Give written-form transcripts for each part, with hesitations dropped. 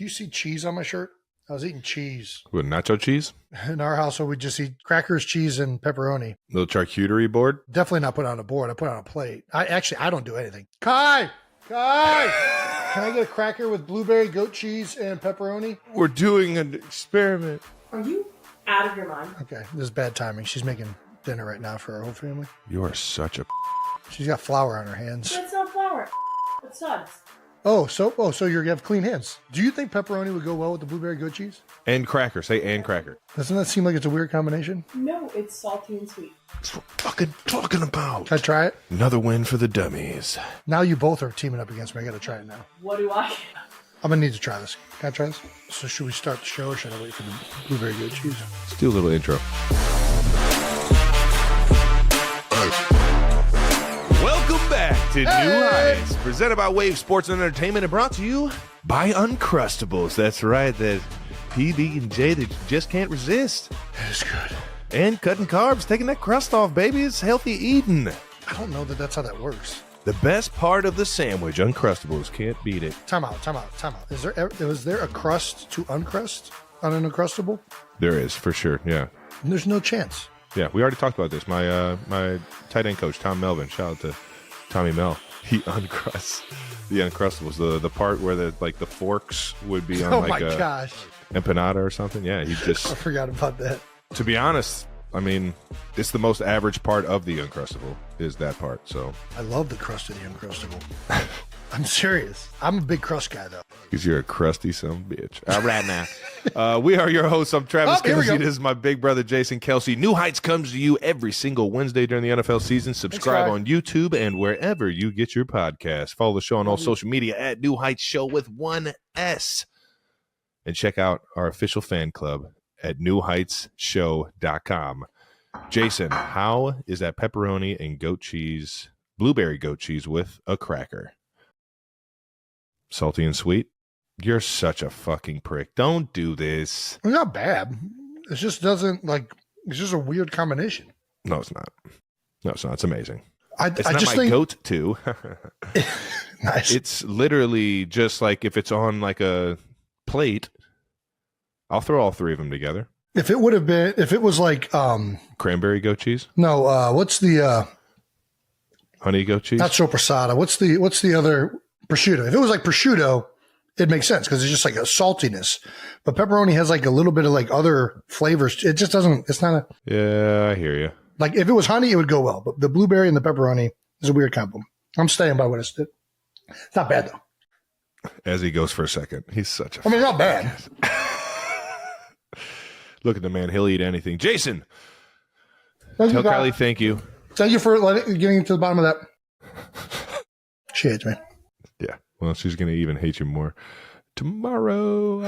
you see cheese on my shirt? I was eating cheese. With nacho cheese? In our household, we just eat crackers, cheese, and pepperoni. Little charcuterie board? Definitely not put on a board. I put on a plate. I don't do anything. Kai! Can I get a cracker with blueberry, goat cheese, and pepperoni? We're doing an experiment. Are you out of your mind? Okay, this is bad timing. She's making dinner right now for her whole family. You are such a... She's got flour on her hands. That's not flour. It's suds. So you have clean hands. Do you think pepperoni would go well with the blueberry goat cheese? And cracker. Say and cracker. Doesn't that seem like it's a weird combination? No, it's salty and sweet. That's what we're fucking talking about. Can I try it? Another win for the dummies. Now you both are teaming up against me. I got to try it now. What do I? I'm going to need to try this. Can I try this? So should we start the show or should I wait for the blueberry goat cheese? Let's do a little intro. Welcome back to New Heights, presented by Wave Sports and Entertainment and brought to you by Uncrustables. That's right, that PB&J that you just can't resist. It's good. And cutting carbs, taking that crust off, baby. It's healthy eating. I don't know that that's how that works. The best part of the sandwich, Uncrustables, can't beat it. Time out. Was there a crust to uncrust on an Uncrustable? There is, for sure, yeah. And there's no chance. Yeah, we already talked about this. My tight end coach, Tom Melvin, shout out to Tommy Mel. He uncrusts the Uncrustables, the part where the forks would be on gosh. empanada or something. Yeah, he just... I forgot about that. To be honest, I mean, it's the most average part of the Uncrustable is that part. So I love the crust of the Uncrustable. I'm serious. I'm a big crust guy, though. Because you're a crusty son of a bitch. All right, now. We are your hosts. I'm Travis Kelce. This is my big brother, Jason Kelce. New Heights comes to you every single Wednesday during the NFL season. Subscribe on YouTube and wherever you get your podcast. Follow the show on all social media at New Heights Show with one S. And check out our official fan club at newheightsshow.com. Jason, how is that pepperoni and goat cheese, blueberry goat cheese with a cracker? Salty and sweet? You're such a fucking prick. Don't do this. It's not bad. It just doesn't it's just a weird combination. No, it's not. No, it's not. It's amazing. It's not just my goat too. Nice. It's literally just like if it's on like a plate, I'll throw all three of them together. If it was like Cranberry goat cheese? No, what's the honey goat cheese? Not soppressata. What's the other prosciutto? If it was like prosciutto, it makes sense because it's just like a saltiness. But pepperoni has like a little bit of like other flavors. It just doesn't. It's not a. Yeah, I hear you. Like if it was honey, it would go well. But the blueberry and the pepperoni is a weird combo. I'm staying by what it's. It's not bad though. As he goes for a second, he's such a. I mean, not bad. Look at the man. He'll eat anything. Jason, Tell Kylie thank you. Thank you for getting to the bottom of that. She hates me. Yeah. Well, she's going to even hate you more tomorrow.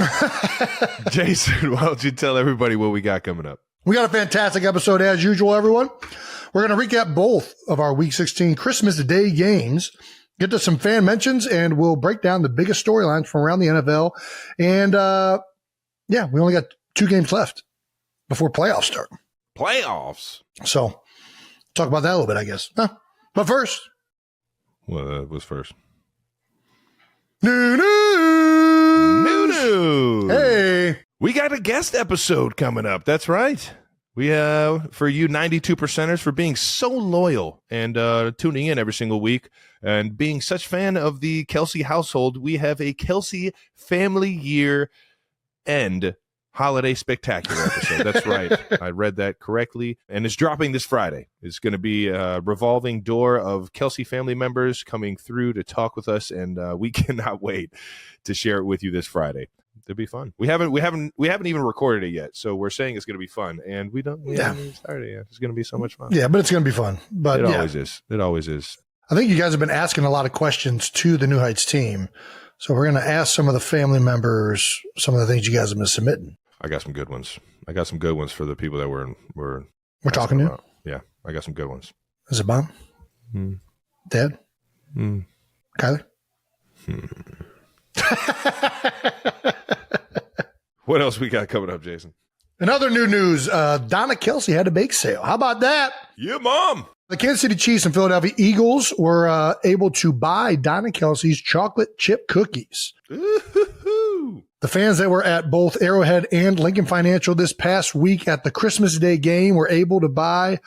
Jason, why don't you tell everybody what we got coming up? We got a fantastic episode as usual, everyone. We're going to recap both of our Week 16 Christmas Day games, get to some fan mentions, and we'll break down the biggest storylines from around the NFL. And, we only got 2 games left before playoffs start. Playoffs? So, talk about that a little bit, I guess. Huh? But first. What was first? New news. Hey. We got a guest episode coming up. That's right. We have, for you 92%ers, for being so loyal and tuning in every single week and being such fan of the Kelce household, we have a Kelce family year end holiday spectacular episode. That's right. I read that correctly. And it's dropping this Friday. It's going to be a revolving door of Kelce family members coming through to talk with us. And we cannot wait to share it with you this Friday. It'll be fun. We haven't even recorded it yet. So we're saying it's going to be fun. And we haven't even started yet. It's going to be so much fun. Yeah, but it's going to be fun. But it always is. It always is. I think you guys have been asking a lot of questions to the New Heights team. So we're going to ask some of the family members some of the things you guys have been submitting. I got some good ones. I got some good ones for the people that we're talking to. Yeah, I got some good ones. Is it Mom? Dad? Kylie? What else we got coming up, Jason? In other new news, Donna Kelce had a bake sale. How about that? Yeah, Mom. The Kansas City Chiefs and Philadelphia Eagles were able to buy Donna Kelce's chocolate chip cookies. Ooh-hoo-hoo. The The fans that were at both Arrowhead and Lincoln Financial this past week at the Christmas Day game were able to buy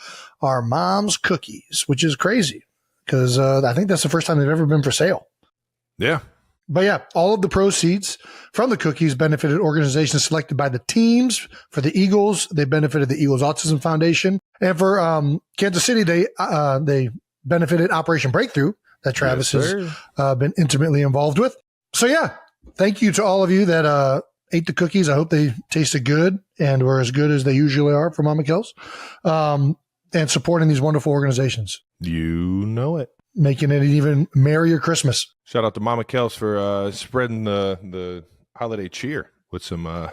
our mom's cookies, which is crazy because I think that's the first time they've ever been for sale. Yeah. But yeah, all of the proceeds from the cookies benefited organizations selected by the teams. For the Eagles, they benefited the Eagles Autism Foundation. And for Kansas City, they benefited Operation Breakthrough that Travis has been intimately involved with. So yeah, thank you to all of you that ate the cookies. I hope they tasted good and were as good as they usually are for Mama Kelce, and supporting these wonderful organizations. You know it. Making it an even merrier Christmas. Shout out to Mama Kelce for spreading the holiday cheer with some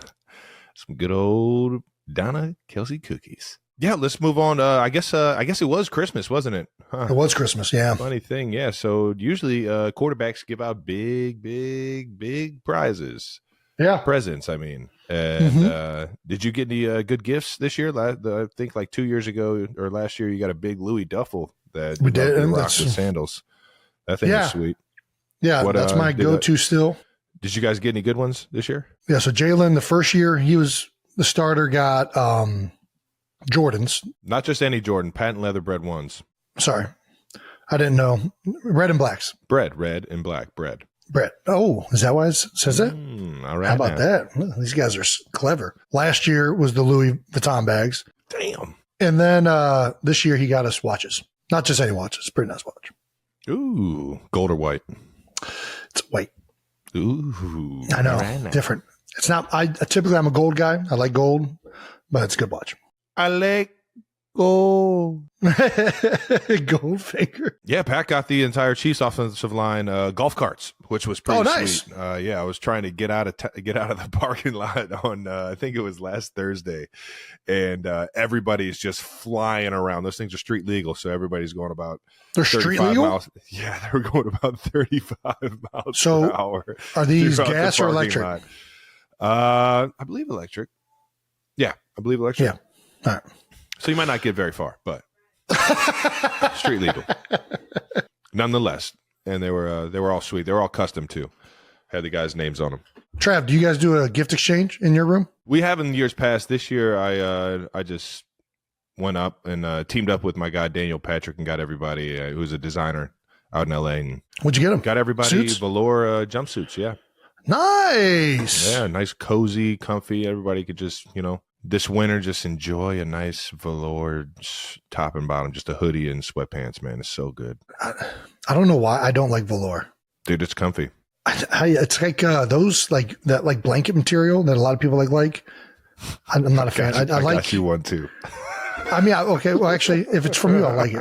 good old Donna Kelce cookies. Yeah, let's move on. I guess it was Christmas, wasn't it? Huh. It was Christmas, yeah. Funny thing, yeah. So usually quarterbacks give out big prizes. Yeah. Presents, I mean. And did you get any good gifts this year? I think like 2 years ago or last year, you got a big Louis duffel that we did rock with sandals. That thing is sweet. Yeah, that's my go-to still. Did you guys get any good ones this year? Yeah, so Jalen, the first year he was the starter, got Jordans. Not just any Jordan, patent leather bread ones. Sorry, I didn't know. Red and blacks. Bread, red and black bread. Bread. Oh, is that why it says that? All right. How about that? Well, these guys are clever. Last year was the Louis Vuitton bags. Damn. And then this year he got us watches. Not just any watches. Pretty nice watch. Ooh, gold or white? It's white. Ooh. I know. Right. Different. It's not, typically I'm a gold guy. I like gold, but it's a good watch. I like gold. Goldfinger. Yeah, Pat got the entire Chiefs offensive line golf carts, which was pretty nice. Sweet. Yeah, I was trying to get out of the parking lot on I think it was last Thursday, and everybody's just flying around. Those things are street legal, so everybody's going about. They're street legal? Miles. Yeah, they were going about 35 miles per hour. Are these gas or electric? I believe electric. Yeah, I believe electric. Yeah. All right. So you might not get very far, but street legal, nonetheless. And they were all sweet. They were all custom too. Had the guys' names on them. Trav, do you guys do a gift exchange in your room? We have in years past. This year, I just went up and teamed up with my guy Daniel Patrick and got everybody who's a designer out in LA. And what'd you get them? Got everybody Suits? velour jumpsuits. Yeah. Nice. Yeah, nice, cozy, comfy. Everybody could just this winter, just enjoy a nice velour top and bottom, just a hoodie and sweatpants, man. It's so good. I don't know why I don't like velour. Dude, it's comfy. It's like those that blanket material that a lot of people like. I'm not a fan. I like got you one too. I mean, okay. Well, actually, if it's from you, I'll like it.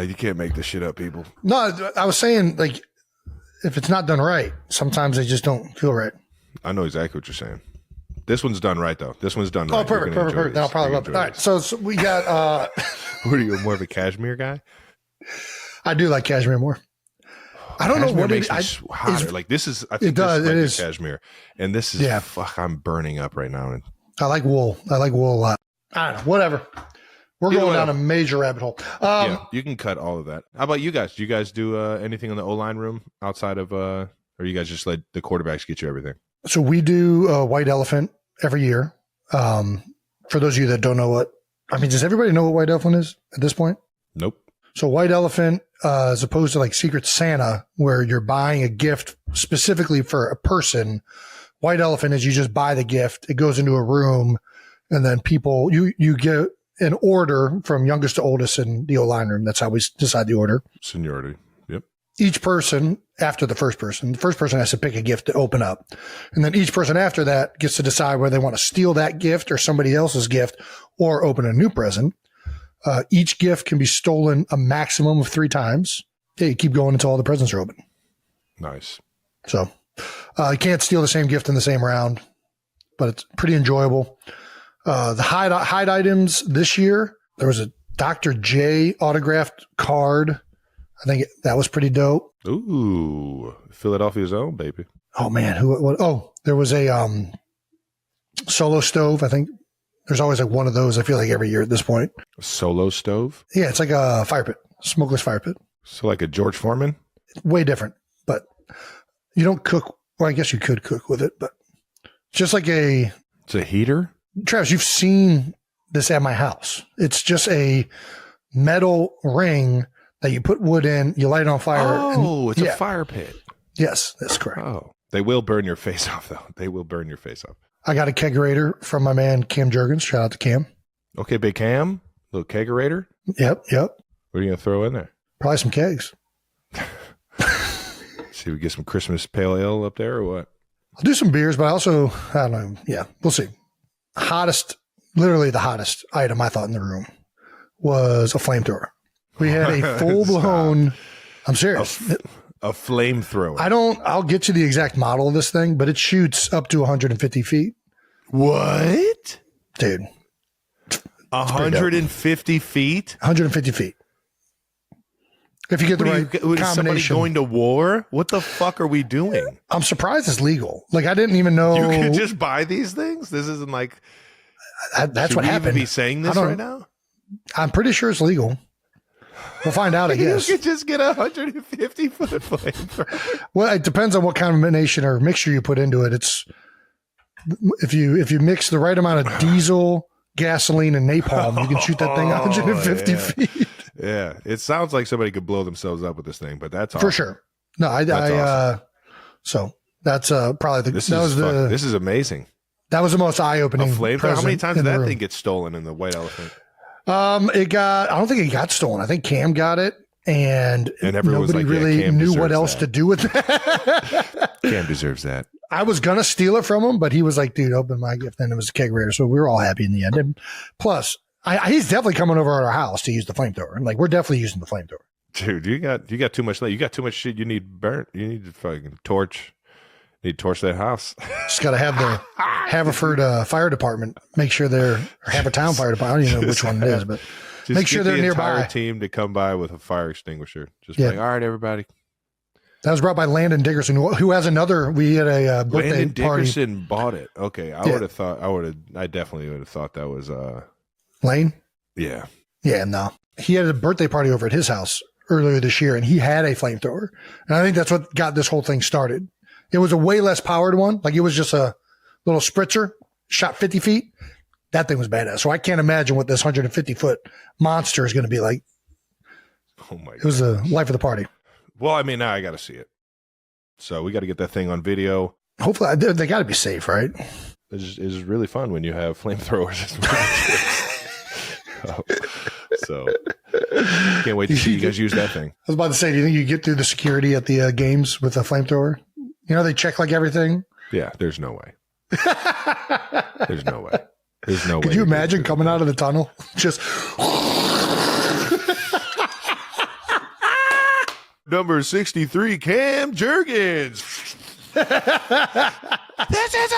You can't make this shit up, people. No, I was saying if it's not done right, sometimes they just don't feel right. I know exactly what you're saying. This one's done right, though. This one's done right. Oh, perfect. Then I'll probably love it. All right, so we got. What are you, more of a cashmere guy? I do like cashmere more. I don't know what makes me hotter. Like this is. I think it does. It is cashmere, and this is. Yeah. Fuck, I'm burning up right now. I like wool. I like wool a lot. I don't know. Whatever. We're going down a major rabbit hole. Yeah, you can cut all of that. How about you guys? Do you guys do anything in the O-line room outside of, or you guys just let the quarterbacks get you everything? So we do a white elephant every year. For those of you that don't know does everybody know what white elephant is at this point? Nope. So white elephant, as opposed to like Secret Santa, where you're buying a gift specifically for a person, white elephant is you just buy the gift. It goes into a room and then people, you get an order from youngest to oldest in the O-line room. That's how we decide the order. Seniority. Yep. Each person after the first person has to pick a gift to open up. And then each person after that gets to decide whether they want to steal that gift or somebody else's gift or open a new present. Each gift can be stolen a maximum of 3 times. Yeah, you keep going until all the presents are open. Nice. So you can't steal the same gift in the same round, but it's pretty enjoyable. The hide items this year, there was a Dr. J autographed card. I think that was pretty dope. Ooh, Philadelphia's own, baby. Oh man, there was a Solo stove. I think there's always like one of those. I feel like every year at this point. A Solo stove? Yeah, it's like a fire pit, smokeless fire pit. So like a George Foreman? Way different, but you don't cook. Well, I guess you could cook with it, but just like It's a heater? Travis, you've seen this at my house. It's just a metal ring that you put wood in, you light it on fire. Oh, it's a fire pit. Yes, that's correct. Oh, they will burn your face off, though. They will burn your face off. I got a kegerator from my man Cam Jurgens. Shout out to Cam. Okay, Big Cam, little kegerator. Yep. What are you going to throw in there? Probably some kegs. See, we get some Christmas pale ale up there or what? I'll do some beers, but I don't know. Yeah, we'll see. Literally the hottest item I thought in the room was a flamethrower. We had a full-blown, I'm serious. A flamethrower. I'll get you the exact model of this thing, but it shoots up to 150 feet. What? Dude. 150 feet? 150 feet. If you get the right combination. Somebody going to war? What the fuck are we doing? I'm surprised it's legal. Like, I didn't even know. You could just buy these things? This isn't like. That's what happened. Should we even be saying this right now? I'm pretty sure it's legal. We'll find out, I guess. You could just get 150 foot flamethrower. Well, it depends on what combination or mixture you put into it. It's if you mix the right amount of diesel, gasoline, and napalm, you can shoot that thing 150 feet. Yeah, it sounds like somebody could blow themselves up with this thing, but that's for sure. No, awesome. So that's probably this is amazing. That was the most eye-opening. How many times did that thing get stolen in the White Elephant? I don't think it got stolen. I think Cam got it, and nobody really knew what else to do with that. Cam deserves that. I was going to steal it from him, but he was like, dude, open my gift. And it was a kegerator. So we were all happy in the end. And plus, he's definitely coming over at our house to use the flamethrower. And like, we're definitely using the flamethrower. Dude, you got too much. You got too much shit you need burnt. You need to fucking torch. You need to torch that house. Just got to have the Haverford fire department make sure or Havertown fire department. I don't even know which one it is, but just make sure they're nearby. Entire team to come by with a fire extinguisher. Just like, all right, everybody. That was brought by Landon Dickerson, who has another. We had a birthday Landon party. Dickerson bought it. Okay, I definitely would have thought that was Lane. Yeah. Yeah, no. He had a birthday party over at his house earlier this year, and he had a flamethrower. And I think that's what got this whole thing started. It was a way less powered one. Like, it was just a little spritzer, shot 50 feet. That thing was badass. So I can't imagine what this 150-foot monster is going to be like. Oh, my God. It was the life of the party. Well, I mean, now I got to see it. So we got to get that thing on video. Hopefully, they got to be safe, right? It's really fun when you have flamethrowers. So can't wait to see you guys use that thing. I was about to say, do you think you get through the security at the games with a flamethrower? You know, they check like everything. Yeah, there's no way. There's no way. There's no way. Could you imagine coming out of the tunnel? Just number 63, Cam Jurgens. This is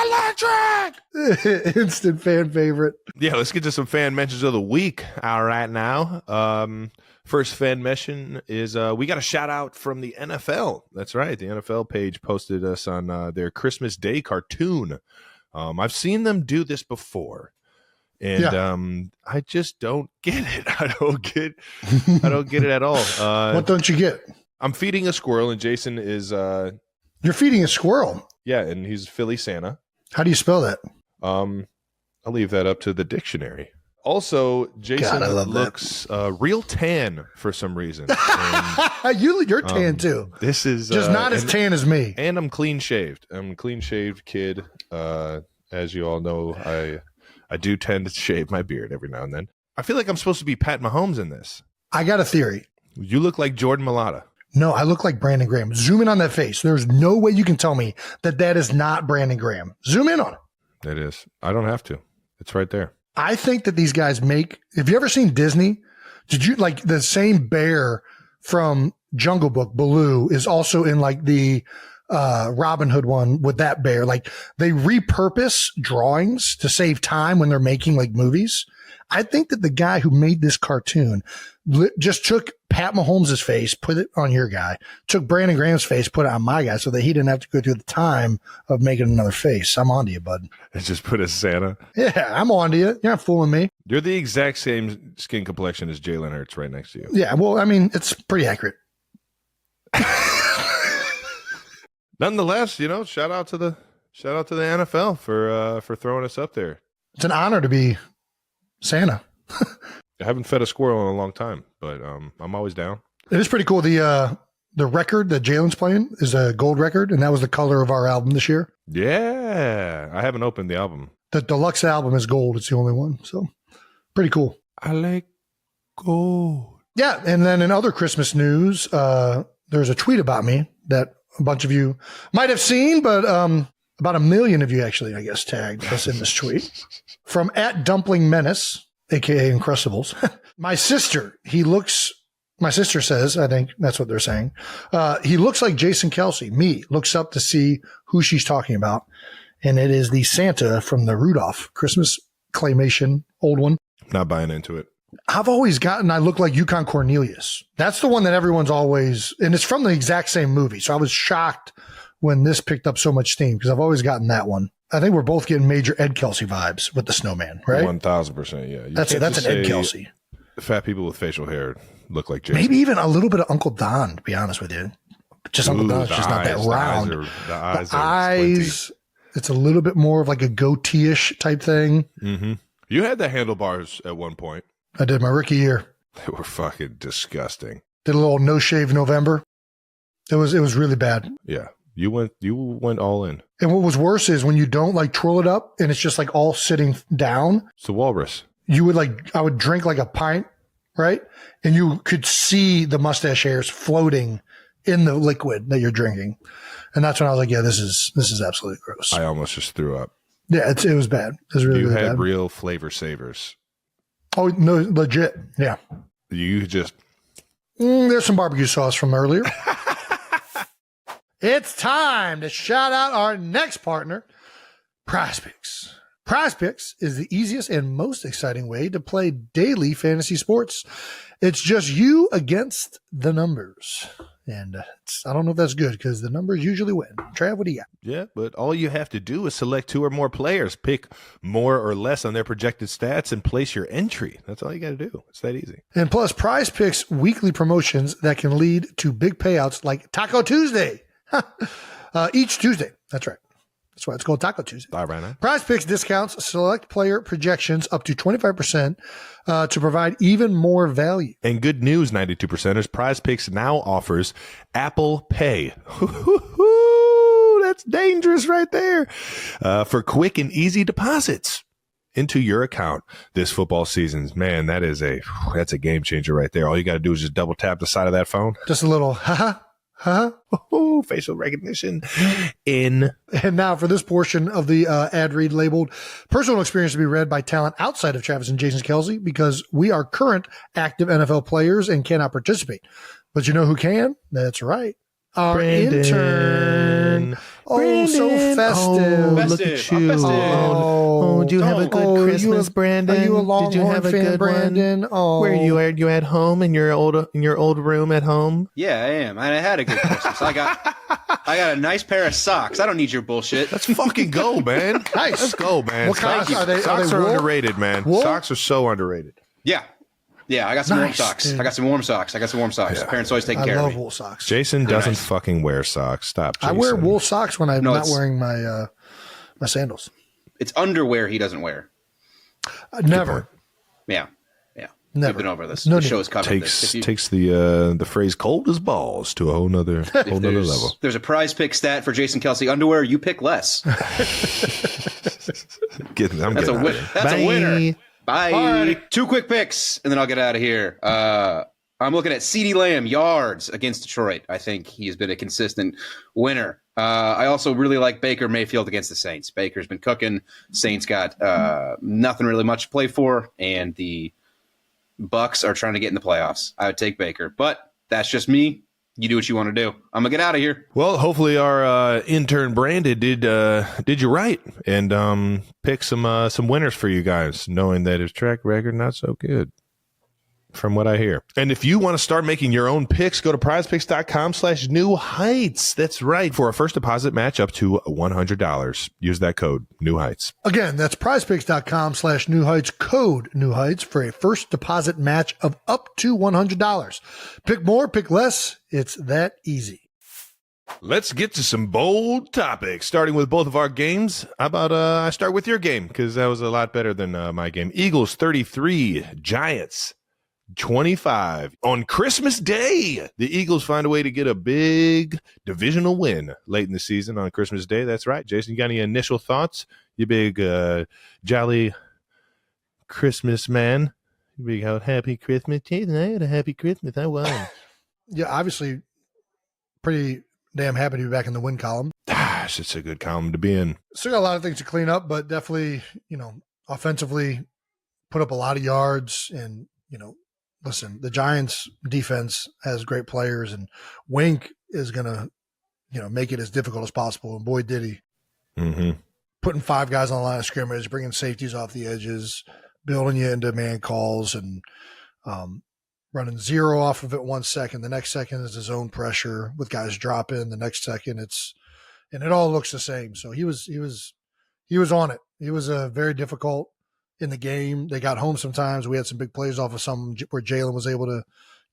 electric. Instant fan favorite. Yeah, let's get to some fan mentions of the week right now. First fan mention is we got a shout out from the NFL. That's right. The NFL page posted us on their Christmas Day cartoon. I've seen them do this before. And I just don't get it. I don't get it at all. What don't you get? I'm feeding a squirrel, and Jason is You're feeding a squirrel. Yeah, and he's Philly Santa. How do you spell that? I'll leave that up to the dictionary. Also, Jason looks real tan for some reason. And, you're tan too. This is just not as tan as me. And I'm clean shaved. I'm a clean shaved kid. As you all know, I do tend to shave my beard every now and then. I feel like I'm supposed to be Pat Mahomes in this. I got a theory. You look like Jordan Mailata. No, I look like Brandon Graham. Zoom in on that face. There's no way you can tell me that is not Brandon Graham. Zoom in on it. It is. I don't have to. It's right there. I think that these guys have you ever seen Disney? Did you like the same bear from Jungle Book, Baloo, is also in like the Robin Hood one with that bear. Like they repurpose drawings to save time when they're making like movies. I think that the guy who made this cartoon just took Pat Mahomes' face, put it on your guy, took Brandon Graham's face, put it on my guy so that he didn't have to go through the time of making another face. I'm on to you, bud. And just put a Santa. Yeah, I'm on to you. You're not fooling me. You're the exact same skin complexion as Jalen Hurts right next to you. Yeah, well, I mean, it's pretty accurate. Nonetheless, shout out to the NFL for throwing us up there. It's an honor to be Santa. I haven't fed a squirrel in a long time, but I'm always down. It is pretty cool. The record that Jalen's playing is a gold record, and that was the color of our album this year. Yeah, I haven't opened the album. The deluxe album is gold. It's the only one. So pretty cool. I like gold. Yeah. And then in other Christmas news, there's a tweet about me that a bunch of you might have seen, but about 1 million of you actually, I guess, tagged us in this tweet from @DumplingMenace, aka Uncrustables. My sister says, I think that's what they're saying. He looks like Jason Kelce. Me looks up to see who she's talking about. And it is the Santa from the Rudolph Christmas claymation, old one. Not buying into it. I've always gotten, I look like Yukon Cornelius. That's the one that everyone's always, and it's from the exact same movie. So I was shocked when this picked up so much steam because I've always gotten that one. I think we're both getting major Ed Kelce vibes with the snowman, right? 1,000%. Yeah. That's an Ed Kelce. Fat people with facial hair look like Jason. Maybe even a little bit of Uncle Don, to be honest with you. Just Uncle Don's just not that round. The eyes, it's a little bit more of like a goatee-ish type thing. Mm-hmm. You had the handlebars at one point. I did my rookie year. They were fucking disgusting. Did a little no shave November. It was really bad. Yeah. You went all in. And what was worse is when you don't like twirl it up and it's just like all sitting down. It's a walrus. I would drink like a pint, right? And you could see the mustache hairs floating in the liquid that you're drinking. And that's when I was like, yeah, this is absolutely gross. I almost just threw up. Yeah, it was bad. It was really, you really had bad. real flavor savers. Oh, no, legit. Yeah. You just... there's some barbecue sauce from earlier. It's time to shout out our next partner, Prize Picks. Prize Picks is the easiest and most exciting way to play daily fantasy sports. It's just you against the numbers. And I don't know if that's good because the numbers usually win. Trav, what do you got? Yeah, but all you have to do is select 2 or more players, pick more or less on their projected stats, and place your entry. That's all you got to do. It's that easy. And plus, Prize Picks weekly promotions that can lead to big payouts like Taco Tuesday. Each Tuesday. That's right. That's why it's called Taco Tuesday. Bye right now. Prize Picks discounts select player projections up to 25% to provide even more value. And good news, 92%ers, Prize Picks now offers Apple Pay. That's dangerous right there. For quick and easy deposits into your account this football season. Man, that's a game changer right there. All you got to do is just double tap the side of that phone. Just a little, facial recognition in. And now for this portion of the ad read labeled personal experience to be read by talent outside of Travis and Jason Kelce because we are current active NFL players and cannot participate. But you know who can? That's right. Our Brandon. intern. Oh, Brandon. so festive. Look at you. Oh, did you have a good Christmas, Brandon? Are you a Longhorn Did you have a fan, good Brandon? one? Oh, Where you at home in your old room at home? Yeah, I am. And I had a good Christmas. I got a nice pair of socks. I don't need your bullshit. Let's fucking go, man. Nice. Let's go, man. What kind Socks, are they socks are wool? underrated, man. Wool? Socks are so underrated. Yeah, I got some warm Nice, socks. dude. I got some warm socks. Yeah. Parents always taking I care of love me. wool socks. Jason doesn't nice. fucking wear socks. Stop, I Jason. wear wool socks when I'm No, not it's- wearing my my sandals. It's underwear he doesn't wear. Never. Yeah. Never. We've been over this. No the need. show's covered this. Takes the phrase "cold as balls" to a whole nother level. There's a prize pick stat for Jason Kelce underwear. You pick less. That's That's a win. That's a winner. Bye. Alrighty. 2 quick picks, and then I'll get out of here. I'm looking at CeeDee Lamb yards against Detroit. I think he's been a consistent winner. I also really like Baker Mayfield against the Saints. Baker's been cooking. Saints got nothing really much to play for, and the Bucks are trying to get in the playoffs. I would take Baker, but that's just me. You do what you want to do. I'm gonna get out of here. Well, hopefully our intern Brandon did you right and pick some winners for you guys, knowing that his track record not so good. from what I hear. And if you want to start making your own picks, go to prizepicks.com/new heights. That's right. For a first deposit match up to $100. Use that code, New Heights. Again, that's prizepicks.com/new heights, code New Heights, for a first deposit match of up to $100. Pick more, pick less. It's that easy. Let's get to some bold topics, starting with both of our games. How about I start with your game, because that was a lot better than my game. Eagles 33, Giants 25. On Christmas Day, the Eagles find a way to get a big divisional win late in the season on Christmas Day. That's right. Jason, you got any initial thoughts? You big jolly Christmas man. You big happy Christmas. Jason, I had a happy Christmas. I won. Yeah, obviously pretty damn happy to be back in the win column. Gosh, it's a good column to be in. Still got a lot of things to clean up, but definitely, offensively put up a lot of yards. And, listen, the Giants defense has great players, and Wink is going to, make it as difficult as possible. And boy, did he. Mm-hmm. Putting 5 guys on the line of scrimmage, bringing safeties off the edges, building you into man calls, and running 0 off of it 1 second. The next second is his own pressure with guys dropping. The next second and it all looks the same. So he was on it. He was very difficult in the game. They got home sometimes. We had some big plays off of some where Jalen was able to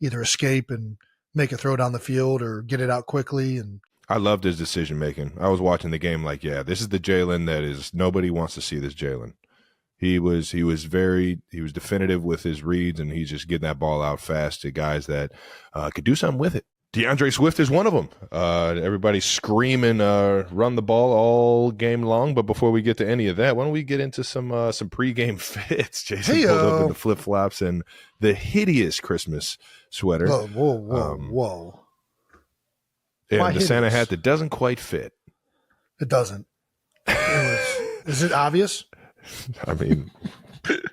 either escape and make a throw down the field or get it out quickly. And I loved his decision making. I was watching the game like, yeah, this is the Jalen that is nobody wants to see this Jalen. He was definitive with his reads, and he's just getting that ball out fast to guys that could do something with it. DeAndre Swift is one of them. Everybody's screaming, run the ball all game long. But before we get to any of that, why don't we get into some pregame fits? Jason pulled up in the flip flops and the hideous Christmas sweater. Whoa. And the Santa hat that doesn't quite fit. It doesn't. Is it obvious? I mean, it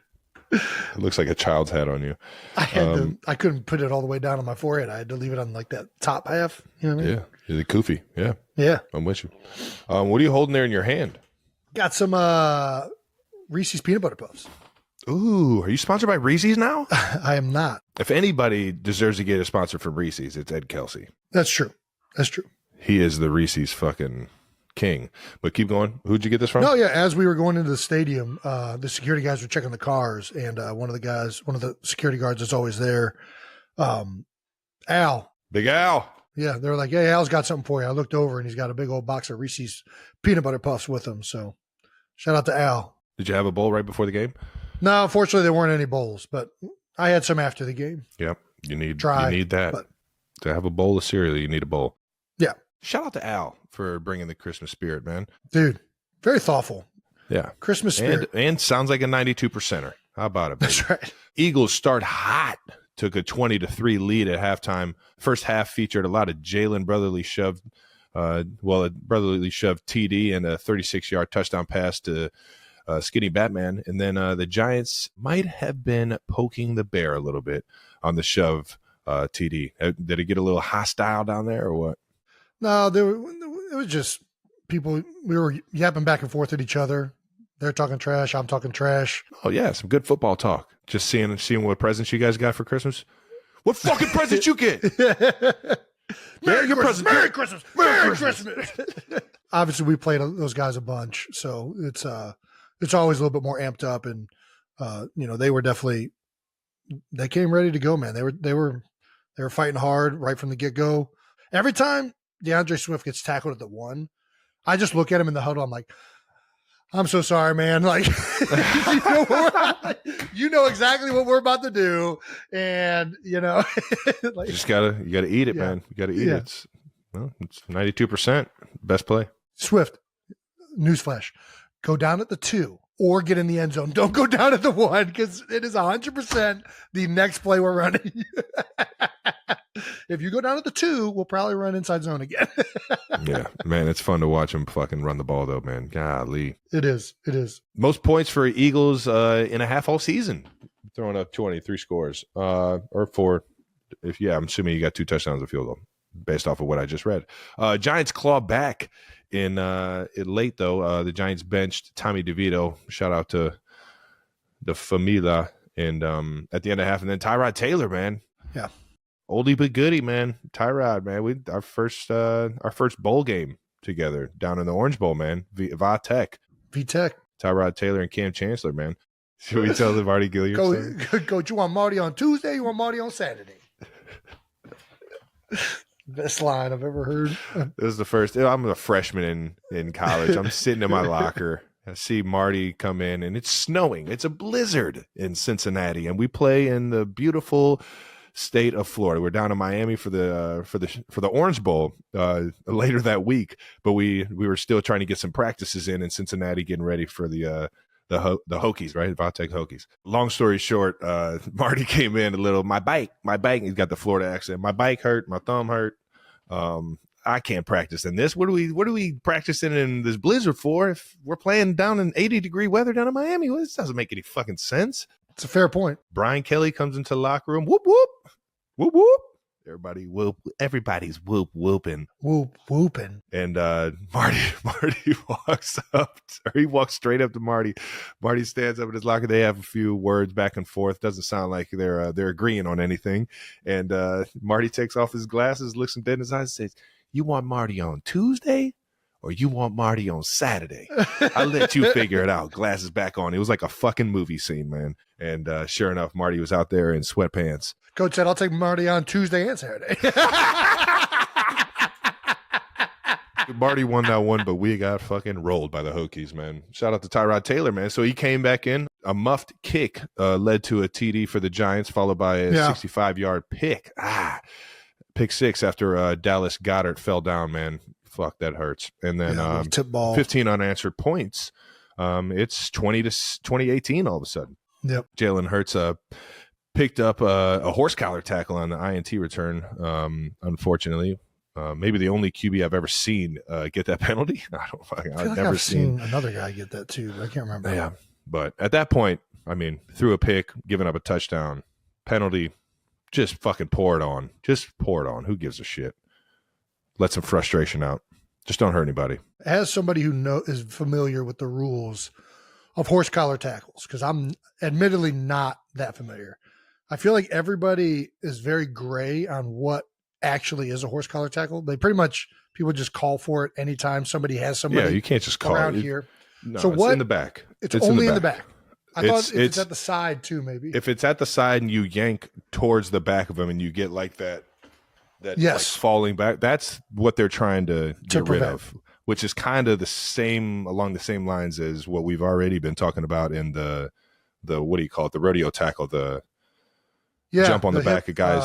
looks like a child's hat on you. I couldn't put it all the way down on my forehead. I had to leave it on like that top half. You know what I mean? Yeah, you're the koofy. Yeah. Yeah. I'm with you. What are you holding there in your hand? Got some Reese's Peanut Butter Puffs. Ooh, are you sponsored by Reese's now? I am not. If anybody deserves to get a sponsor from Reese's, it's Ed Kelce. That's true. He is the Reese's fucking king. But keep going. Who'd you get this from? No, yeah. As we were going into the stadium, the security guys were checking the cars, and one of the security guards that's always there, Al. Big Al. Yeah, they were like, "Hey, Al's got something for you." I looked over, and he's got a big old box of Reese's Peanut Butter Puffs with him. So, shout out to Al. Did you have a bowl right before the game? No, fortunately, there weren't any bowls, but I had some after the game. Yep. You need that. But to have a bowl of cereal, you need a bowl. Yeah. Shout out to Al for bringing the Christmas spirit, man. Dude, very thoughtful. Yeah. Christmas spirit. And sounds like a 92%er. How about it, baby? That's right. Eagles start hot. Took a 20-3 lead at halftime. First half featured a lot of Jalen brotherly shove. A brotherly shove TD and a 36-yard touchdown pass to Skinny Batman. And then the Giants might have been poking the bear a little bit on the shove TD. Did it get a little hostile down there or what? No, it was just people. We were yapping back and forth at each other. They're talking trash. I'm talking trash. Oh, yeah. Some good football talk. Just seeing what presents you guys got for Christmas. What fucking presents you get? Merry Christmas. Obviously, we played those guys a bunch, so it's always a little bit more amped up, and they came ready to go, man. They were fighting hard right from the get go. Every time DeAndre Swift gets tackled at the 1, I just look at him in the huddle. I'm like, I'm so sorry, man. Like, you know exactly what we're about to do, and like, you gotta eat it, man. You gotta eat it. It's 92%. Best play. Swift. Newsflash: go down at the 2 or get in the end zone. Don't go down at the 1 because it is 100% the next play we're running. If you go down at the 2, we'll probably run inside zone again. Yeah, man, it's fun to watch him fucking run the ball, though, man. Golly. It is. Most points for Eagles in a half all season. Throwing up 23 scores. Or 4. I'm assuming you got 2 touchdowns of field goal based off of what I just read. Giants claw back in late, though. The Giants benched Tommy DeVito. Shout out to the Familia And at the end of half, and then Tyrod Taylor, man. Yeah. Oldie but goodie, man. Tyrod, man. Our first bowl game together down in the Orange Bowl, man. Va-Tech. V-Tech. Tyrod Taylor and Cam Chancellor, man. Should we tell the Marty Gilliard story? Coach, you want Marty on Tuesday? You want Marty on Saturday? Best line I've ever heard. This is the first. I'm a freshman in college. I'm sitting in my locker. I see Marty come in, and it's snowing. It's a blizzard in Cincinnati, and we play in the beautiful state of Florida. We're down in Miami for the Orange Bowl later that week, but we were still trying to get some practices in Cincinnati, getting ready for the Hokies, right? Va-Tech Hokies. Long story short, Marty came in a little. My bike. He's got the Florida accent. My bike hurt. My thumb hurt. I can't practice in this. What are we practicing in this blizzard for? If we're playing down in 80-degree weather down in Miami, well, this doesn't make any fucking sense. It's a fair point. Brian Kelly comes into the locker room. Whoop whoop, whoop whoop. Everybody's whooping. Whooping. And Marty walks up, or he walks straight up to Marty. Marty stands up in his locker. They have a few words back and forth. Doesn't sound like they're agreeing on anything. And Marty takes off his glasses, looks him dead in his eyes, and says, "You want Marty on Tuesday, or you want Marty on Saturday? I'll let you figure it out." Glasses back on. It was like a fucking movie scene, man. And sure enough, Marty was out there in sweatpants. Coach said, "I'll take Marty on Tuesday and Saturday." Marty won that one, but we got fucking rolled by the Hokies, man. Shout out to Tyrod Taylor, man. So he came back in. A muffed kick led to a TD for the Giants, followed by a 65-yard pick. Pick six after Dallas Goedert fell down, man. Fuck, that hurts. And then tip ball. 15 unanswered points. It's 20-18 all of a sudden. Yep. Jalen Hurts picked up a horse collar tackle on the INT return, unfortunately. Maybe the only QB I've ever seen get that penalty. I've never seen another guy get that too, but I can't remember. Yeah, but at that point, I mean, threw a pick, giving up a touchdown, penalty, just fucking pour it on. Just pour it on. Who gives a shit? Let some frustration out. Just don't hurt anybody. As somebody who is familiar with the rules of horse collar tackles, because I'm admittedly not that familiar, I feel like everybody is very gray on what actually is a horse collar tackle. They pretty much, people just call for it anytime somebody has somebody. Yeah, you can't just call around it here. No, so it's what? In the back. It's only in the back. I thought it's at the side too, maybe. If it's at the side and you yank towards the back of them and you get like that yes, like falling back, that's what they're trying to get rid prevent. of, which is kind of along the same lines as what we've already been talking about in the what do you call it, the rodeo tackle, the jump on the back of guys.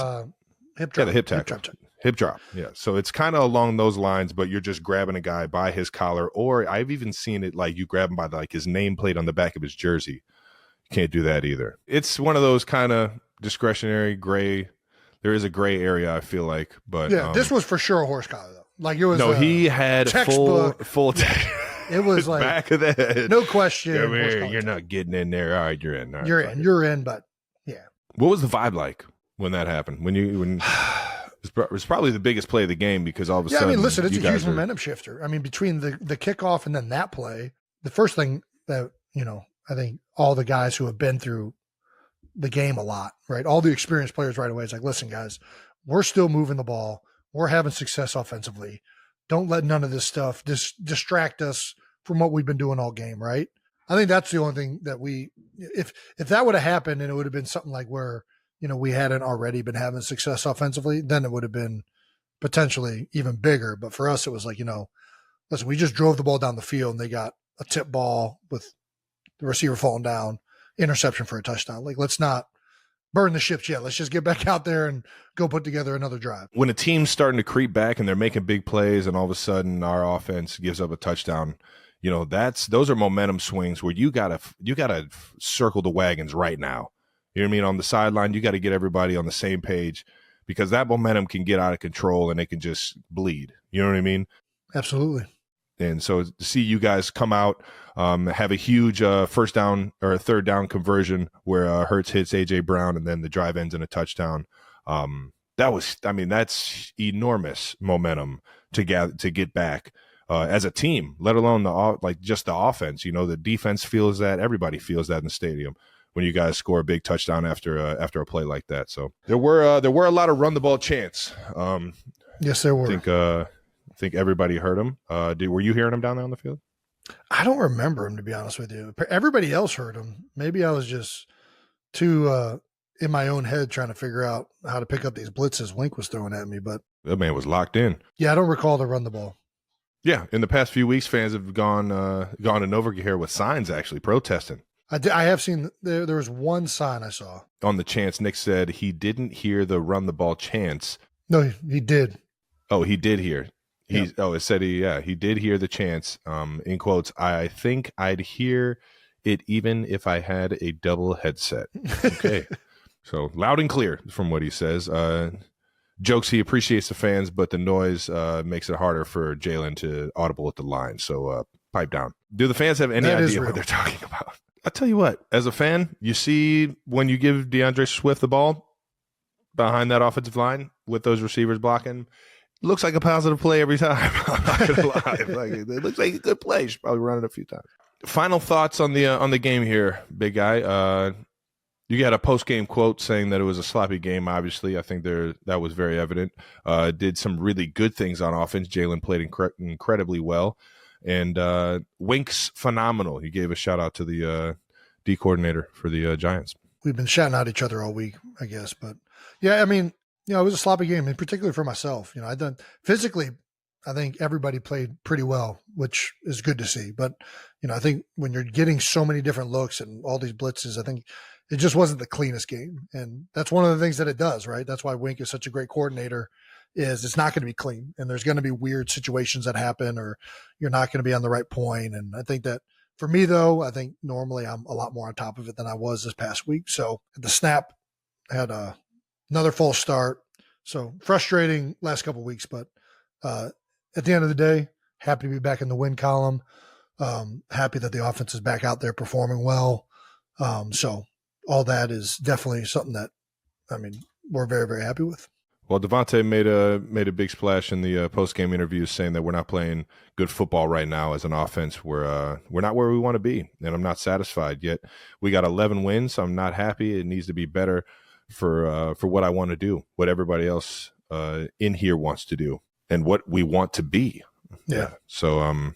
Hip drop. Yeah, the hip tackle. Hip drop. Yeah. So it's kind of along those lines, but you're just grabbing a guy by his collar, or I've even seen it like you grab him by his nameplate on the back of his jersey. You can't do that either. It's one of those kind of discretionary gray. There is a gray area, I feel like, but yeah, this was for sure a horse collar though. Like it was. No, he had full. It was like back of the head. No question. You're not getting in there. All right, you're in. Right, you're in. But yeah. What was the vibe like when that happened? When it was probably the biggest play of the game because all of a sudden. I mean, listen, it's a huge momentum shifter. I mean, between the kickoff and then that play, the first thing that I think all the guys who have been through the game a lot, right? All the experienced players right away. It's like, listen, guys, we're still moving the ball. We're having success offensively. Don't let none of this stuff distract us from what we've been doing all game, right? I think that's the only thing that if that would have happened and it would have been something like where, we hadn't already been having success offensively, then it would have been potentially even bigger. But for us, it was like, listen, we just drove the ball down the field and they got a tip ball with the receiver falling down, interception for a touchdown. Like, let's not burn the ships yet. Let's just get back out there and go put together another drive. When a team's starting to creep back and they're making big plays and all of a sudden our offense gives up a touchdown, those are momentum swings where you gotta circle the wagons right now. You know what I mean? On the sideline, you got to get everybody on the same page because that momentum can get out of control and it can just bleed. You know what I mean? Absolutely. And so to see you guys come out, have a huge first down or a third down conversion where Hurts hits A.J. Brown and then the drive ends in a touchdown. That's enormous momentum to get back as a team, let alone just the offense. The defense feels that. Everybody feels that in the stadium. when you guys score a big touchdown after a play like that. So there were a lot of run the ball chants. Yes, there were. I think everybody heard them. Were you hearing them down there on the field? I don't remember him, to be honest with you. Everybody else heard him. Maybe I was just too in my own head trying to figure out how to pick up these blitzes Wink was throwing at me. But That man was locked in. yeah, I don't recall to run the ball. Yeah, in the past few weeks, fans have gone in over here with signs actually protesting. I have seen there was one sign I saw. On the chants, Nick said he didn't hear the run the ball chants. No, he did. Oh, he did hear. Yeah. It said he did hear the chants. In quotes, I think I'd hear it even if I had a double headset. Okay. So loud and clear from what he says. Jokes he appreciates the fans, but the noise makes it harder for Jalen to audible at the line. So pipe down. Do the fans have any idea what they're talking about? I'll tell you what, as a fan, you see when you give DeAndre Swift the ball behind that offensive line with those receivers blocking, looks like a positive play every time. I'm not gonna lie. Like, it looks like a good play. You should probably run it a few times. Final thoughts on the game here, big guy. You got a post-game quote saying that it was a sloppy game. Obviously, I think that was very evident. Did some really good things on offense. Jalen played incredibly well, and Wink's phenomenal. He gave a shout out to the D coordinator for the Giants. We've been shouting out each other all week, I guess, but yeah, I mean, it was a sloppy game, and particularly for myself. Physically, I think everybody played pretty well, which is good to see. But I think when you're getting so many different looks and all these blitzes, I think it just wasn't the cleanest game. And that's one of the things that it does, right? That's why Wink is such a great coordinator, is it's not going to be clean. And there's going to be weird situations that happen, or you're not going to be on the right point. And I think that for me, though, I think normally I'm a lot more on top of it than I was this past week. So at the snap, I had another false start. So frustrating last couple of weeks, but at the end of the day, happy to be back in the win column. Happy that the offense is back out there performing well. So all that is definitely something that, we're very, very happy with. Well, Devontae made a big splash in the post-game interview saying that we're not playing good football right now as an offense. We're not where we want to be, and I'm not satisfied yet. We got 11 wins, so I'm not happy. It needs to be better for what I want to do, what everybody else in here wants to do, and what we want to be. Yeah. So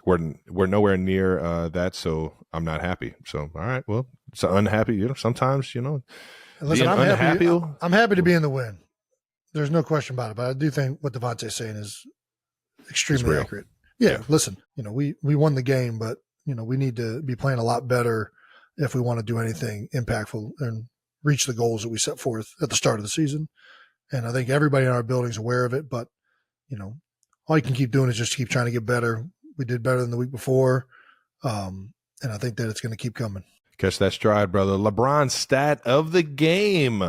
we're nowhere near that, so I'm not happy. So all right, well, it's unhappy. Sometimes Listen, I'm unhappy. I'm happy to be in the win. There's no question about it. But I do think what Devontae's saying is extremely accurate. Yeah. Listen, we won the game, but we need to be playing a lot better if we want to do anything impactful and reach the goals that we set forth at the start of the season. And I think everybody in our building is aware of it, but all you can keep doing is just keep trying to get better. We did better than the week before. And I think that it's going to keep coming. Catch that stride, brother. LeBron's stat of the game.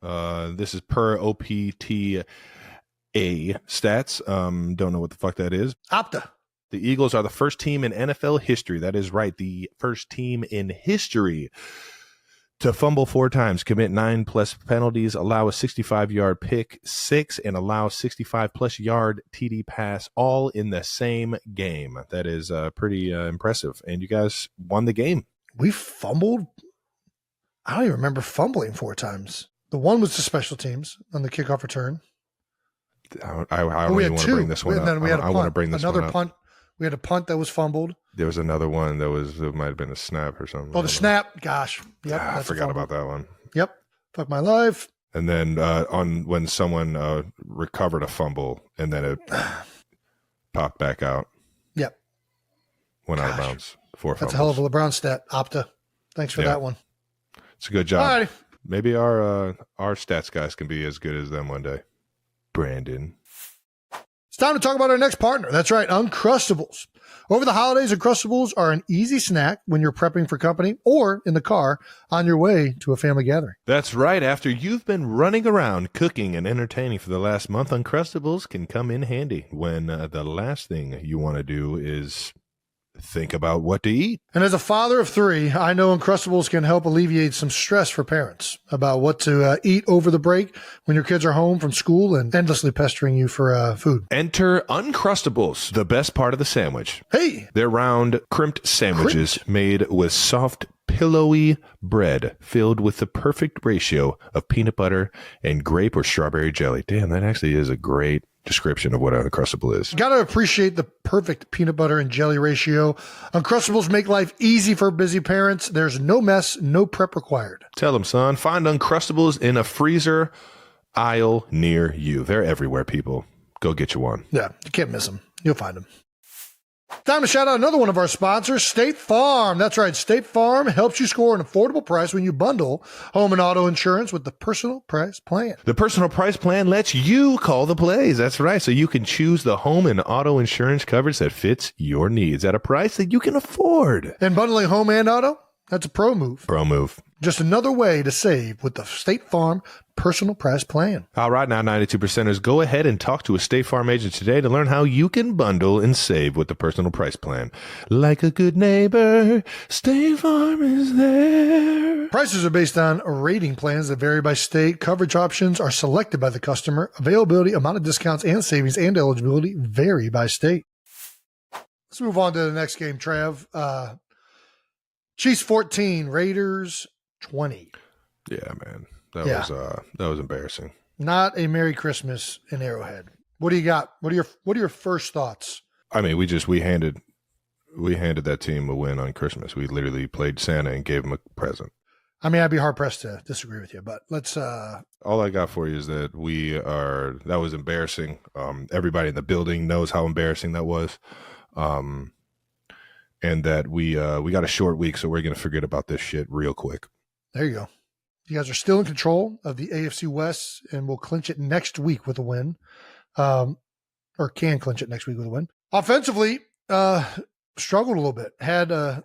This is per OPTA stats. Don't know what the fuck that is. Opta. The Eagles are the first team in NFL history. That is right. The first team in history to fumble 4 times, commit 9+ penalties, allow a 65-yard pick 6, and allow 65+ yard TD pass all in the same game. That is pretty impressive. And you guys won the game. We fumbled. I don't even remember fumbling 4 times. The one was the special teams on the kickoff return. I don't even want to bring this one up. We had a punt. I want to bring this another one up. punt. We had a punt that was fumbled. There was another one it might have been a snap or something. Oh, the snap. Gosh. Yep. I forgot about that one. Yep. Fuck my life. And then when someone recovered a fumble and then it popped back out. Yep. Went out of bounds. 4 fumbles. That's a hell of a LeBron stat, Opta. Thanks for that one. It's a good job. All right. Maybe our stats guys can be as good as them one day. Brandon. It's time to talk about our next partner. That's right, Uncrustables. Over the holidays, Uncrustables are an easy snack when you're prepping for company or in the car on your way to a family gathering. That's right. After you've been running around cooking and entertaining for the last month, Uncrustables can come in handy when the last thing you want to do is think about what to eat. And as a father of 3, I know Uncrustables can help alleviate some stress for parents about what to eat over the break when your kids are home from school and endlessly pestering you for food. Enter Uncrustables, the best part of the sandwich. Hey! They're round, crimped sandwiches made with soft pillowy bread filled with the perfect ratio of peanut butter and grape or strawberry jelly. Damn, that actually is a great description of what Uncrustable is. Got to appreciate the perfect peanut butter and jelly ratio. Uncrustables make life easy for busy parents. There's no mess, no prep required. Tell them, son. Find Uncrustables in a freezer aisle near you. They're everywhere, people. Go get you one. Yeah, you can't miss them. You'll find them. Time to shout out another one of our sponsors, State Farm. That's right. State Farm helps you score an affordable price when you bundle home and auto insurance with the Personal Price Plan. The Personal Price Plan lets you call the plays. That's right. So you can choose the home and auto insurance coverage that fits your needs at a price that you can afford. And bundling home and auto, that's a pro move. Pro move. Just another way to save with the State Farm Personal Price Plan. All right, now 92%ers, go ahead and talk to a State Farm agent today to learn how you can bundle and save with the Personal Price Plan. Like a good neighbor, State Farm is there. Prices are based on rating plans that vary by state. Coverage options are selected by the customer. Availability, amount of discounts, and savings and eligibility vary by state. Let's move on to the next game, Trav. Chiefs 14, Raiders 20. Yeah, man. That was embarrassing. Not a Merry Christmas in Arrowhead. What do you got? What are your first thoughts? I mean, we handed that team a win on Christmas. We literally played Santa and gave them a present. I mean, I'd be hard pressed to disagree with you, but let's all I got for you is that that was embarrassing. Everybody in the building knows how embarrassing that was. And that we got a short week, so we're going to forget about this shit real quick. There you go. You guys are still in control of the AFC West, and will clinch it next week with a win, or can clinch it next week with a win. Offensively, struggled a little bit. Had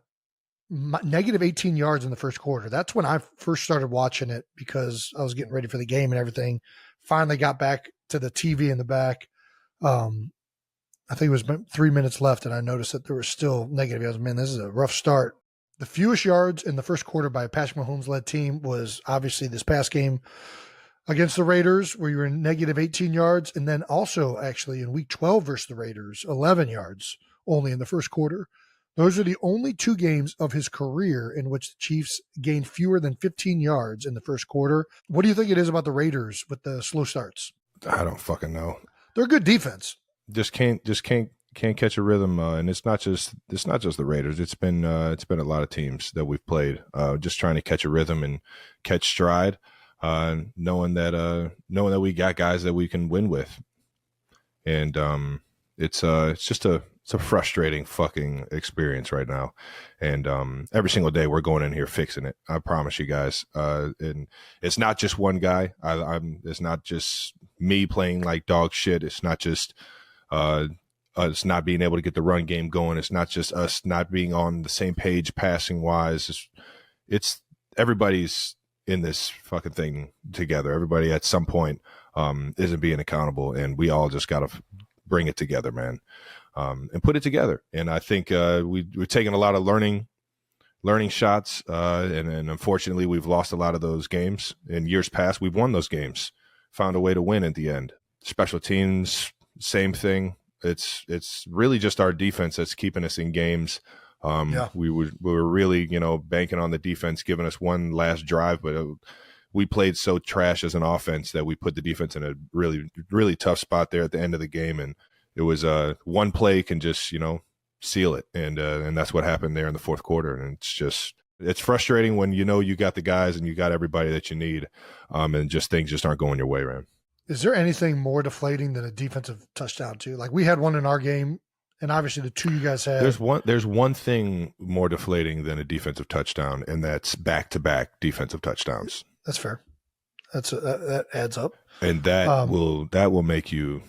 negative 18 yards in the first quarter. That's when I first started watching it because I was getting ready for the game and everything. Finally got back to the TV in the back. I think it was about 3 minutes left, and I noticed that there was still negative. I was, man, this is a rough start. The fewest yards in the first quarter by a Patrick Mahomes-led team was obviously this past game against the Raiders, where you were in negative 18 yards, and then also actually in Week 12 versus the Raiders, 11 yards only in the first quarter. Those are the only two games of his career in which the Chiefs gained fewer than 15 yards in the first quarter. What do you think it is about the Raiders with the slow starts? I don't fucking know. They're a good defense. Just can't catch a rhythm, and it's not just the Raiders. It's been a lot of teams that we've played, just trying to catch a rhythm and catch stride, knowing that we got guys that we can win with, and it's a frustrating fucking experience right now, and every single day we're going in here fixing it. I promise you guys, and it's not just one guy. It's not just me playing like dog shit. It's not just us not being able to get the run game going. It's not just us not being on the same page passing wise. It's everybody's in this fucking thing together. Everybody at some point isn't being accountable, and we all just got to bring it together, man, and put it together. And I think we're taking a lot of learning shots, and unfortunately we've lost a lot of those games. In years past, we've won those games, found a way to win at the end. Special teams, same thing. It's really just our defense that's keeping us in games. We were really, banking on the defense giving us one last drive, but we played so trash as an offense that we put the defense in a really, really tough spot there at the end of the game. And it was one play can just, seal it. And that's what happened there in the fourth quarter. And it's frustrating when you got the guys and you got everybody that you need, and just things just aren't going your way, man. Is there anything more deflating than a defensive touchdown too? Like we had one in our game, and obviously the two you guys had. There's one thing more deflating than a defensive touchdown, and that's back-to-back defensive touchdowns. That's fair. That adds up. And that will make you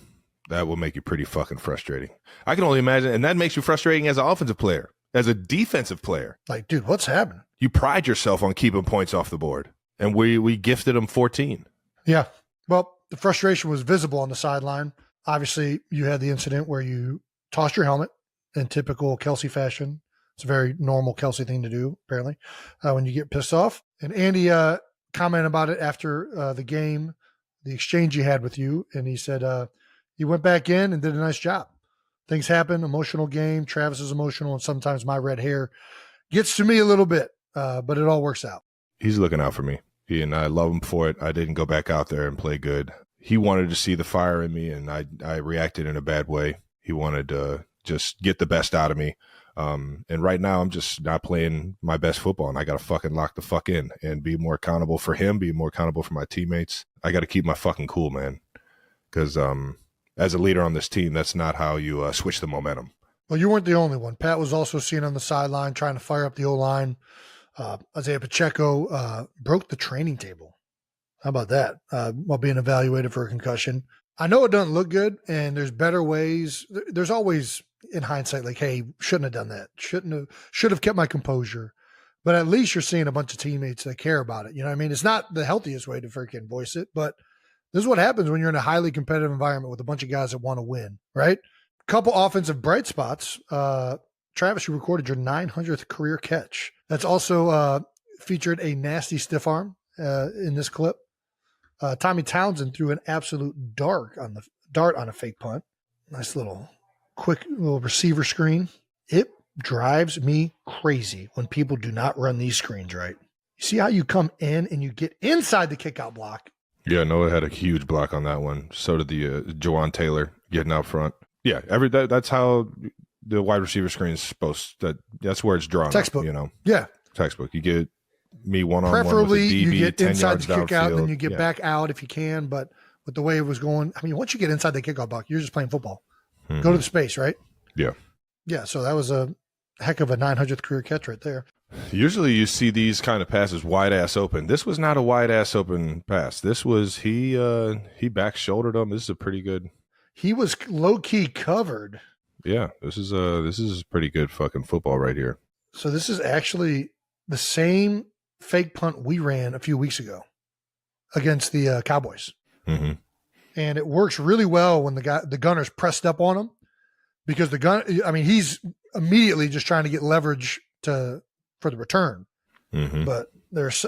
pretty fucking frustrating. I can only imagine, and that makes you frustrating as an offensive player, as a defensive player. Like, dude, what's happening? You pride yourself on keeping points off the board, and we gifted them 14. Yeah. Well, the frustration was visible on the sideline. Obviously, you had the incident where you tossed your helmet in typical Kelce fashion. It's a very normal Kelce thing to do, apparently, when you get pissed off. And Andy commented about it after the game, the exchange he had with you, and he said he went back in and did a nice job. Things happen, emotional game. Travis is emotional, and sometimes my red hair gets to me a little bit. but it all works out. He's looking out for me. And I love him for it. I didn't go back out there and play good. He wanted to see the fire in me, and I reacted in a bad way. He wanted to just get the best out of me. And right now I'm just not playing my best football, and I got to fucking lock the fuck in and be more accountable for him, be more accountable for my teammates. I got to keep my fucking cool, man. Because as a leader on this team, that's not how you switch the momentum. Well, you weren't the only one. Pat was also seen on the sideline trying to fire up the O-line. Isaiah Pacheco broke the training table. How about that? While being evaluated for a concussion. I know it doesn't look good, and there's better ways. There's always, in hindsight, like, hey, shouldn't have done that. Should have kept my composure. But at least you're seeing a bunch of teammates that care about it. You know what I mean? It's not the healthiest way to freaking voice it, but this is what happens when you're in a highly competitive environment with a bunch of guys that want to win, right? Couple offensive bright spots. Travis, you recorded your 900th career catch. That's also featured a nasty stiff arm in this clip. Tommy Townsend threw an absolute dart on a fake punt. Nice quick little receiver screen. It drives me crazy when people do not run these screens right. You see how you come in and you get inside the kickout block. Yeah, Noah had a huge block on that one. So did the Jawan Taylor getting out front. Yeah, that's how the wide receiver screen is supposed. That's where it's drawn. Textbook, up, Yeah, textbook. You get me one-on-one with preferably a DB, you get 10 inside yards the kick out, and then you get yeah. back out if you can. But with the way it was going, I mean, once you get inside the kickout block, you're just playing football. Mm-hmm. Go to the space, right? Yeah. Yeah, so that was a heck of a 900th career catch right there. Usually you see these kind of passes wide ass open. This was not a wide ass open pass. This was he back shouldered him. This is a pretty good. He was low key covered. Yeah, this is pretty good fucking football right here. So this is actually the same fake punt we ran a few weeks ago against the Cowboys. Mm-hmm. And it works really well when the gunner's pressed up on him, because he's immediately just trying to get leverage for the return. Mm-hmm. But there's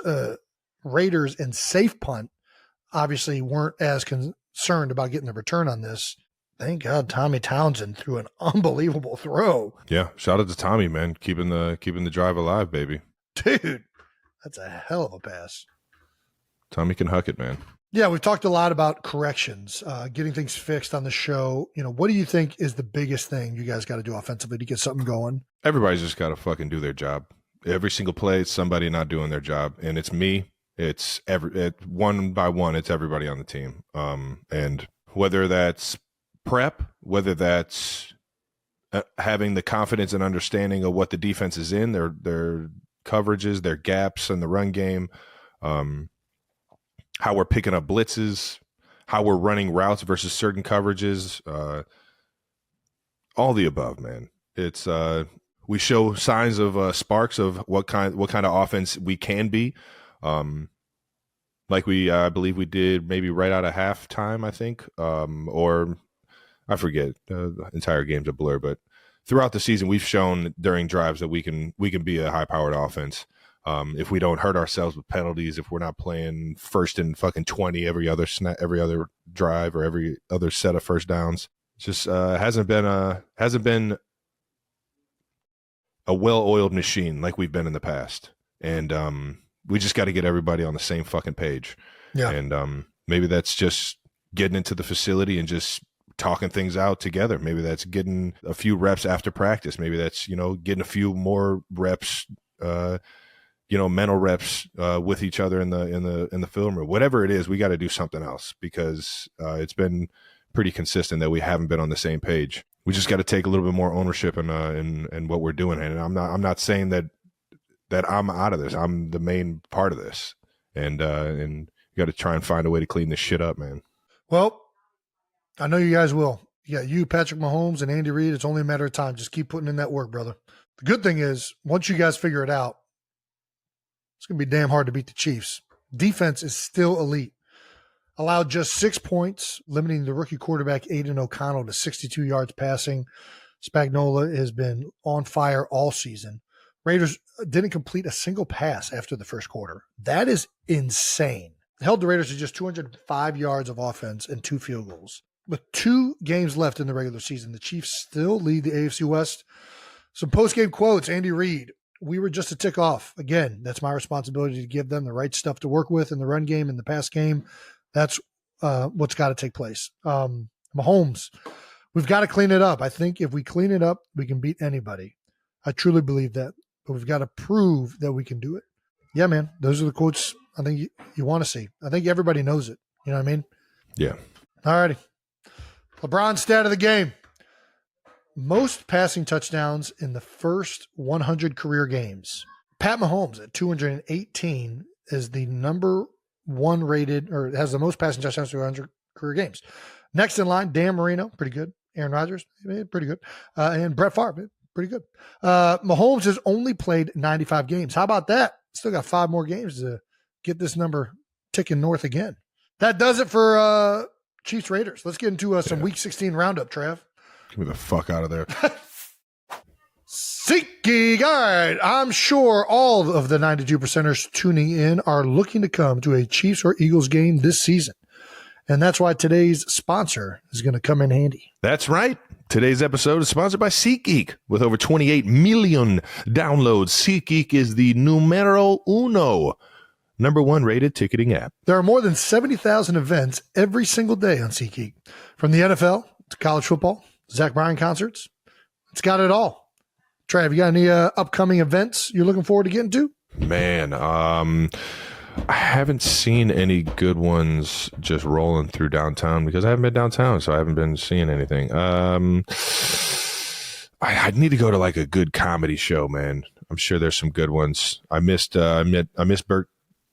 Raiders and safe punt obviously weren't as concerned about getting the return on this. Thank God Tommy Townsend threw an unbelievable throw. Yeah, shout out to Tommy, man, keeping the drive alive, baby. Dude, that's a hell of a pass. Tommy can huck it, man. Yeah, we've talked a lot about corrections, getting things fixed on the show. You know, what do you think is the biggest thing you guys got to do offensively to get something going? Everybody's just got to fucking do their job. Every single play, it's somebody not doing their job, and it's me. It's one by one. It's everybody on the team. And whether that's prep, whether that's having the confidence and understanding of what the defense is in, their coverages, their gaps in the run game, how we're picking up blitzes, how we're running routes versus certain coverages, all the above, man. It's we show signs of sparks of what kind of offense we can be. Like I believe we did maybe right out of halftime, I think, or I forget. The entire game's a blur, but throughout the season, we've shown during drives that we can be a high-powered offense. If we don't hurt ourselves with penalties, if we're not playing first and fucking 20 every other drive or every other set of first downs, it's just hasn't been a well-oiled machine like we've been in the past. And we just got to get everybody on the same fucking page. Yeah. And maybe that's just getting into the facility and just talking things out together. Maybe that's getting a few reps after practice. Maybe that's, getting a few more reps, mental reps with each other in the film room. Whatever it is, we got to do something else, because it's been pretty consistent that we haven't been on the same page. We just got to take a little bit more ownership in what we're doing. And I'm not saying that I'm out of this. I'm the main part of this, and you got to try and find a way to clean this shit up, man. Well, I know you guys will. Yeah, you, Patrick Mahomes, and Andy Reid. It's only a matter of time. Just keep putting in that work, brother. The good thing is, once you guys figure it out, it's going to be damn hard to beat the Chiefs. Defense is still elite. Allowed just 6 points, limiting the rookie quarterback Aiden O'Connell to 62 yards passing. Spagnuolo has been on fire all season. Raiders didn't complete a single pass after the first quarter. That is insane. Held the Raiders to just 205 yards of offense and 2 field goals. With 2 games left in the regular season, the Chiefs still lead the AFC West. Some post-game quotes. Andy Reid, we were just a tick off. Again, that's my responsibility to give them the right stuff to work with in the run game, in the pass game. That's what's got to take place. Mahomes, we've got to clean it up. I think if we clean it up, we can beat anybody. I truly believe that. But we've got to prove that we can do it. Yeah, man. Those are the quotes I think you want to see. I think everybody knows it. You know what I mean? Yeah. All righty. LeBron stat of the game. Most passing touchdowns in the first 100 career games. Pat Mahomes at 218 is the number one rated, or has the most passing touchdowns to 100 career games. Next in line, Dan Marino, pretty good. Aaron Rodgers, pretty good. And Brett Favre, pretty good. Mahomes has only played 95 games. How about that? Still got 5 more games to get this number ticking north again. That does it for Chiefs Raiders. Let's get into some Week 16 roundup, Trav. Get me the fuck out of there. SeatGeek. All right. I'm sure all of the 92%ers tuning in are looking to come to a Chiefs or Eagles game this season. And that's why today's sponsor is going to come in handy. That's right. Today's episode is sponsored by SeatGeek. With over 28 million downloads, SeatGeek is the numero uno, number 1 rated ticketing app. There are more than 70,000 events every single day on SeatGeek. From the NFL to college football, Zach Bryan concerts. It's got it all. Trav, you got any upcoming events you're looking forward to getting to? Man, I haven't seen any good ones just rolling through downtown because I haven't been downtown, so I haven't been seeing anything. I need to go to like a good comedy show, man. I'm sure there's some good ones. I missed Bert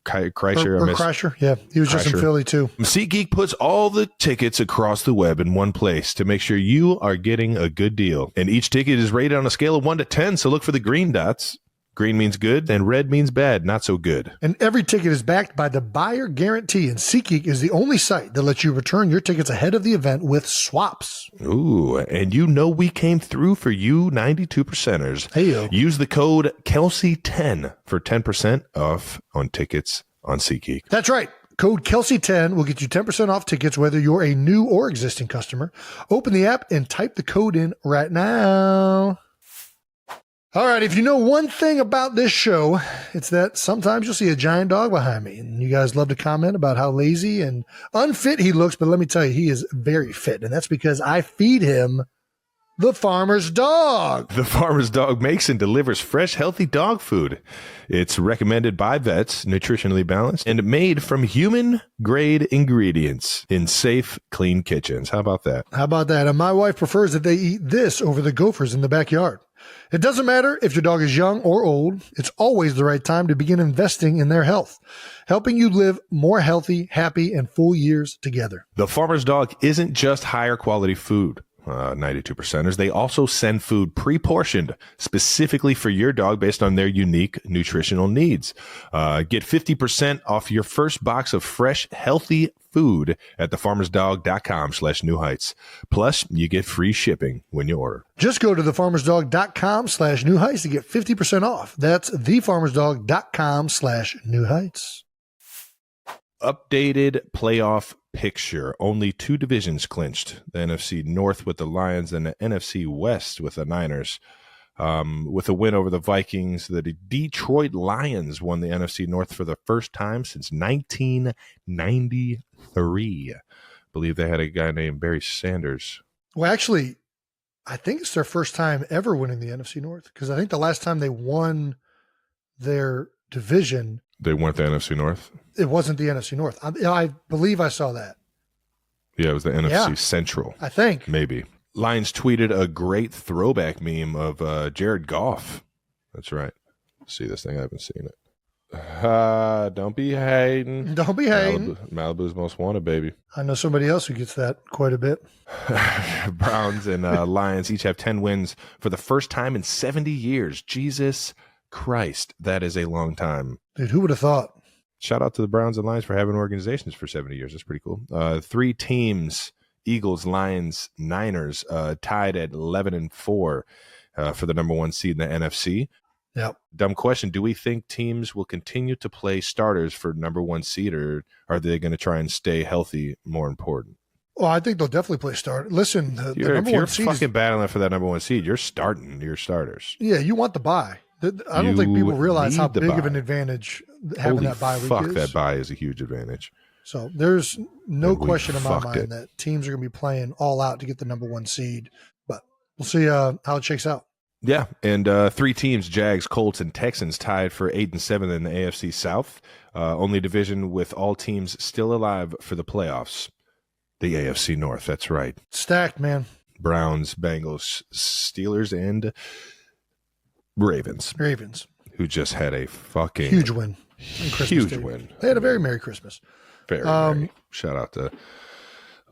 Kreischer. Kreischer, yeah. He was just in Philly, too. SeatGeek puts all the tickets across the web in one place to make sure you are getting a good deal. And each ticket is rated on a scale of 1 to 10, so look for the green dots. Green means good, and red means bad, not so good. And every ticket is backed by the buyer guarantee, and SeatGeek is the only site that lets you return your tickets ahead of the event with swaps. Ooh, and you know we came through for you 92%ers. Hey-yo. Use the code KELCE10 for 10% off on tickets on SeatGeek. That's right. Code KELCE10 will get you 10% off tickets whether you're a new or existing customer. Open the app and type the code in right now. All right, if you know one thing about this show, it's that sometimes you'll see a giant dog behind me, and you guys love to comment about how lazy and unfit he looks, but let me tell you, he is very fit, and that's because I feed him the farmer's dog. The farmer's dog makes and delivers fresh, healthy dog food. It's recommended by vets, nutritionally balanced, and made from human-grade ingredients in safe, clean kitchens. How about that? How about that? And my wife prefers that they eat this over the gophers in the backyard. It doesn't matter if your dog is young or old. It's always the right time to begin investing in their health, helping you live more healthy, happy, and full years together. The farmer's dog isn't just higher quality food. 92%ers. They also send food pre-portioned specifically for your dog based on their unique nutritional needs. Get 50% off your first box of fresh, healthy food at thefarmersdog.com/newheights. Plus, you get free shipping when you order. Just go to thefarmersdog.com/newheights to get 50% off. That's thefarmersdog.com/newheights. Updated playoff picture. Only 2 divisions clinched. The NFC North with the Lions and the NFC West with the Niners. With a win over the Vikings, the Detroit Lions won the NFC North for the first time since 1993. I believe they had a guy named Barry Sanders. Well, actually, I think it's their first time ever winning the NFC North, because I think the last time they won their division, they went the NFC North? It wasn't the NFC North. I believe I saw that. Yeah, it was the NFC Central. I think. Maybe. Lions tweeted a great throwback meme of Jared Goff. That's right. See this thing? I haven't seen it. Don't be hating. Don't be hating. Malibu's most wanted, baby. I know somebody else who gets that quite a bit. Browns and Lions each have 10 wins for the first time in 70 years. Jesus Christ, that is a long time. Dude, who would have thought? Shout out to the Browns and Lions for having organizations for 70 years. That's pretty cool. 3 teams, Eagles, Lions, Niners, tied at 11-4 for the number 1 seed in the NFC. Yep. Dumb question. Do we think teams will continue to play starters for number 1 seed, or are they going to try and stay healthy more important? Well, I think they'll definitely play starter. Listen, the number if you're 1 seed fucking battling for that number 1 seed, you're starting your starters. Yeah, you want the bye. I don't think people realize how need the big of bye. an advantage having Holy that bye week fuck, is. that bye is a huge advantage. So there's no And we question in my fucked mind it. that teams are going to be playing all out to get the number 1 seed. But we'll see how it shakes out. Yeah, and 3 teams, Jags, Colts, and Texans, tied for 8 and 7 in the AFC South. Only division with all teams still alive for the playoffs. The AFC North, that's right. Stacked, man. Browns, Bengals, Steelers, and Ravens, who just had a fucking Huge win. on Christmas huge Day. win. They had a very Merry Christmas. Very merry. Shout out to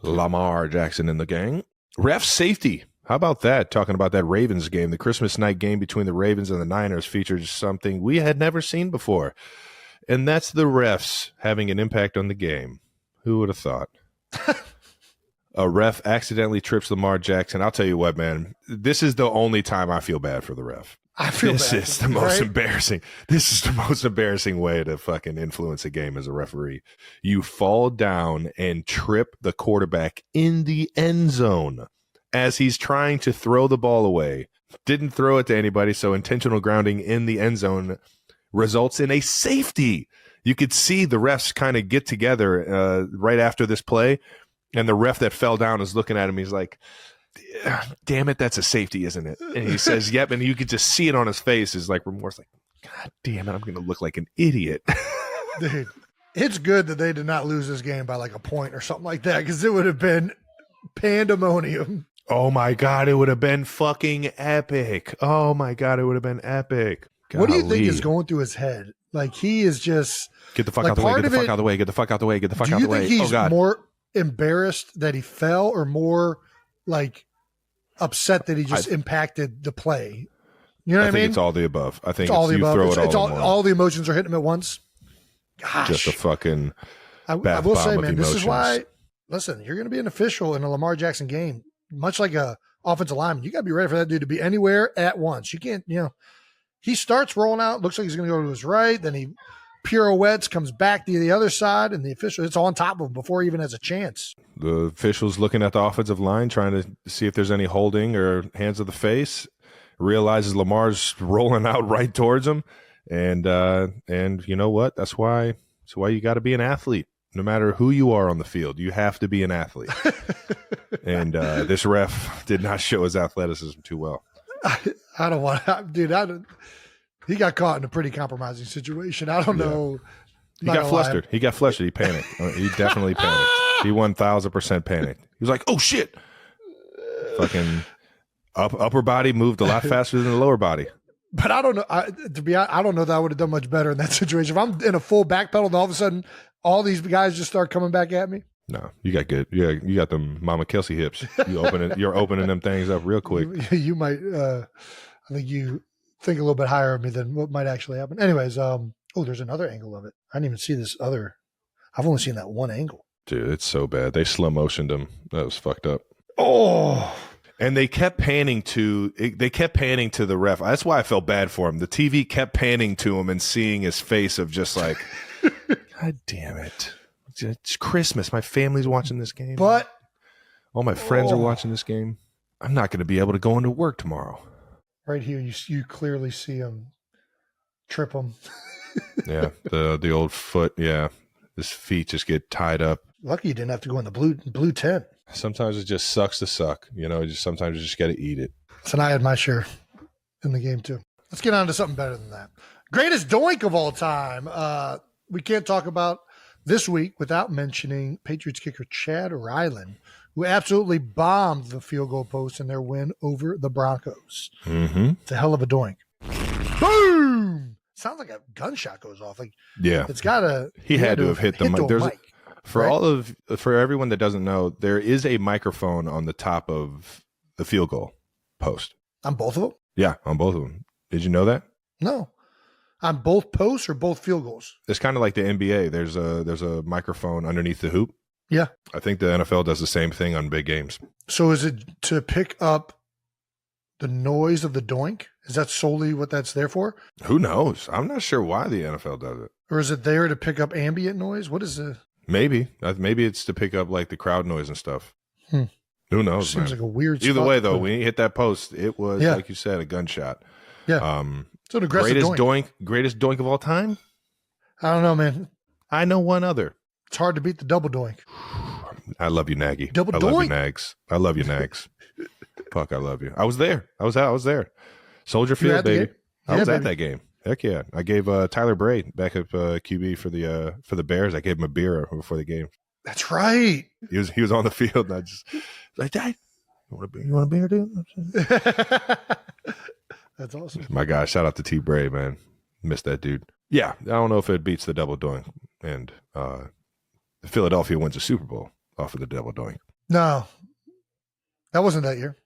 Lamar Jackson and the gang. Ref safety. How about that? Talking about that Ravens game. The Christmas night game between the Ravens and the Niners featured something we had never seen before. And that's the refs having an impact on the game. Who would have thought? A ref accidentally trips Lamar Jackson. I'll tell you what, man. This is the only time I feel bad for the ref. I feel This bad, is the most right? embarrassing. This is the most embarrassing way to fucking influence a game as a referee. You fall down and trip the quarterback in the end zone as he's trying to throw the ball away. Didn't throw it to anybody, so intentional grounding in the end zone results in a safety. You could see the refs kind of get together right after this play, and the ref that fell down is looking at him. He's like, damn it, that's a safety, isn't it? And he says, yep. And you could just see it on his face is like remorse, like, God damn it, I'm going to look like an idiot. Dude, it's good that they did not lose this game by like a point or something like that, because it would have been pandemonium. Oh my God, it would have been fucking epic. Oh my God, it would have been epic. What do you think Golly. is going through his head? Like, he is just, Get the fuck like, out the way, part get the of fuck it- out the way, get the fuck out the way, get the fuck do out you the way. think he's Oh God. more embarrassed that he fell, or more like upset that he just impacted the play? You know what I think mean? it's all the above. I think It's all the you above. throw It's, it it's all in one. all the emotions are hitting him at once. Gosh, Just a fucking I bath will bomb say, of man, this is emotions. why. Listen, you're going to be an official in a Lamar Jackson game, much like a offensive lineman. You got to be ready for that dude to be anywhere at once. You can't, he starts rolling out, looks like he's going to go to his right, then he pirouettes, comes back to the other side, and the official, it's on top of him before he even has a chance. the officials looking at the offensive line, trying to see if there's any holding or hands of the face, realizes Lamar's rolling out right towards him. And you know what? That's why you got to be an athlete. No matter who you are on the field, you have to be an athlete. And this ref did not show his athleticism too well. I don't want to, dude. He got caught in a pretty compromising situation. I don't know. He got flustered. He got flustered. He panicked. He definitely panicked. He 1000% panicked. He was like, "Oh shit!" Fucking upper body moved a lot faster than the lower body. But I don't know. To be honest, I don't know that I would have done much better in that situation. If I'm in a full back pedal and all of a sudden all these guys just start coming back at me. No, you got good. Yeah, you got them Mama Kelce hips. You're opening them things up real quick. You might. I think you think a little bit higher of me than what might actually happen. Anyways, there's another angle of it. I didn't even see this other. I've only seen that one angle. Dude, it's so bad. They slow motioned him. That was fucked up. Oh, And they kept panning to the ref. That's why I felt bad for him. The TV kept panning to him and seeing his face of just like, God damn it. It's Christmas. My family's watching this game. but All my friends are watching this game. I'm not going to be able to go into work tomorrow. right here, you clearly see him trip him. Yeah, the old foot. Yeah, his feet just get tied up. Lucky you didn't have to go in the blue tent. Sometimes it just sucks to suck. Sometimes you just got to eat it. And I had my share in the game too. Let's get on to something better than that. Greatest doink of all time. We can't talk about this week without mentioning Patriots kicker Chad Ryland, who absolutely bombed the field goal post in their win over the Broncos. Mm-hmm. It's a hell of a doink. Boom! Sounds like a gunshot goes off. Like, Yeah, it's got to. he had to have hit the mic. mic. For everyone that doesn't know, there is a microphone on the top of the field goal post. On both of them? Yeah, on both of them. Did you know that? No. On both posts or both field goals? It's kind of like the NBA. There's a microphone underneath the hoop. Yeah. I think the NFL does the same thing on big games. So is it to pick up the noise of the doink? Is that solely what that's there for? Who knows? I'm not sure why the NFL does it. Or is it there to pick up ambient noise? What is the... Maybe it's to pick up like the crowd noise and stuff. Hmm. Who knows? Seems Man? like a weird Either spot way, to though, put it. when you hit that post, it was Yeah. like you said, a gunshot. Yeah. It's an aggressive Greatest doink of all time? I don't know, man. I know one other. It's hard to beat the double doink. I love you, Nagy. Double I love doink. you, Nags. I love you, Nags. Fuck, I love you. I was there. I was there. Soldier You were Field, at the baby. game? I Yeah, was at baby. that game. Heck yeah. I gave Tyler Bray, backup QB for the Bears. I gave him a beer before the game. That's right. He was on the field, and I just like, Dad, you want a beer, dude? That's awesome. My guy, shout out to T. Bray, man. Missed that dude. Yeah, I don't know if it beats the double doink, and Philadelphia wins a Super Bowl off of the double doink. No, that wasn't that year.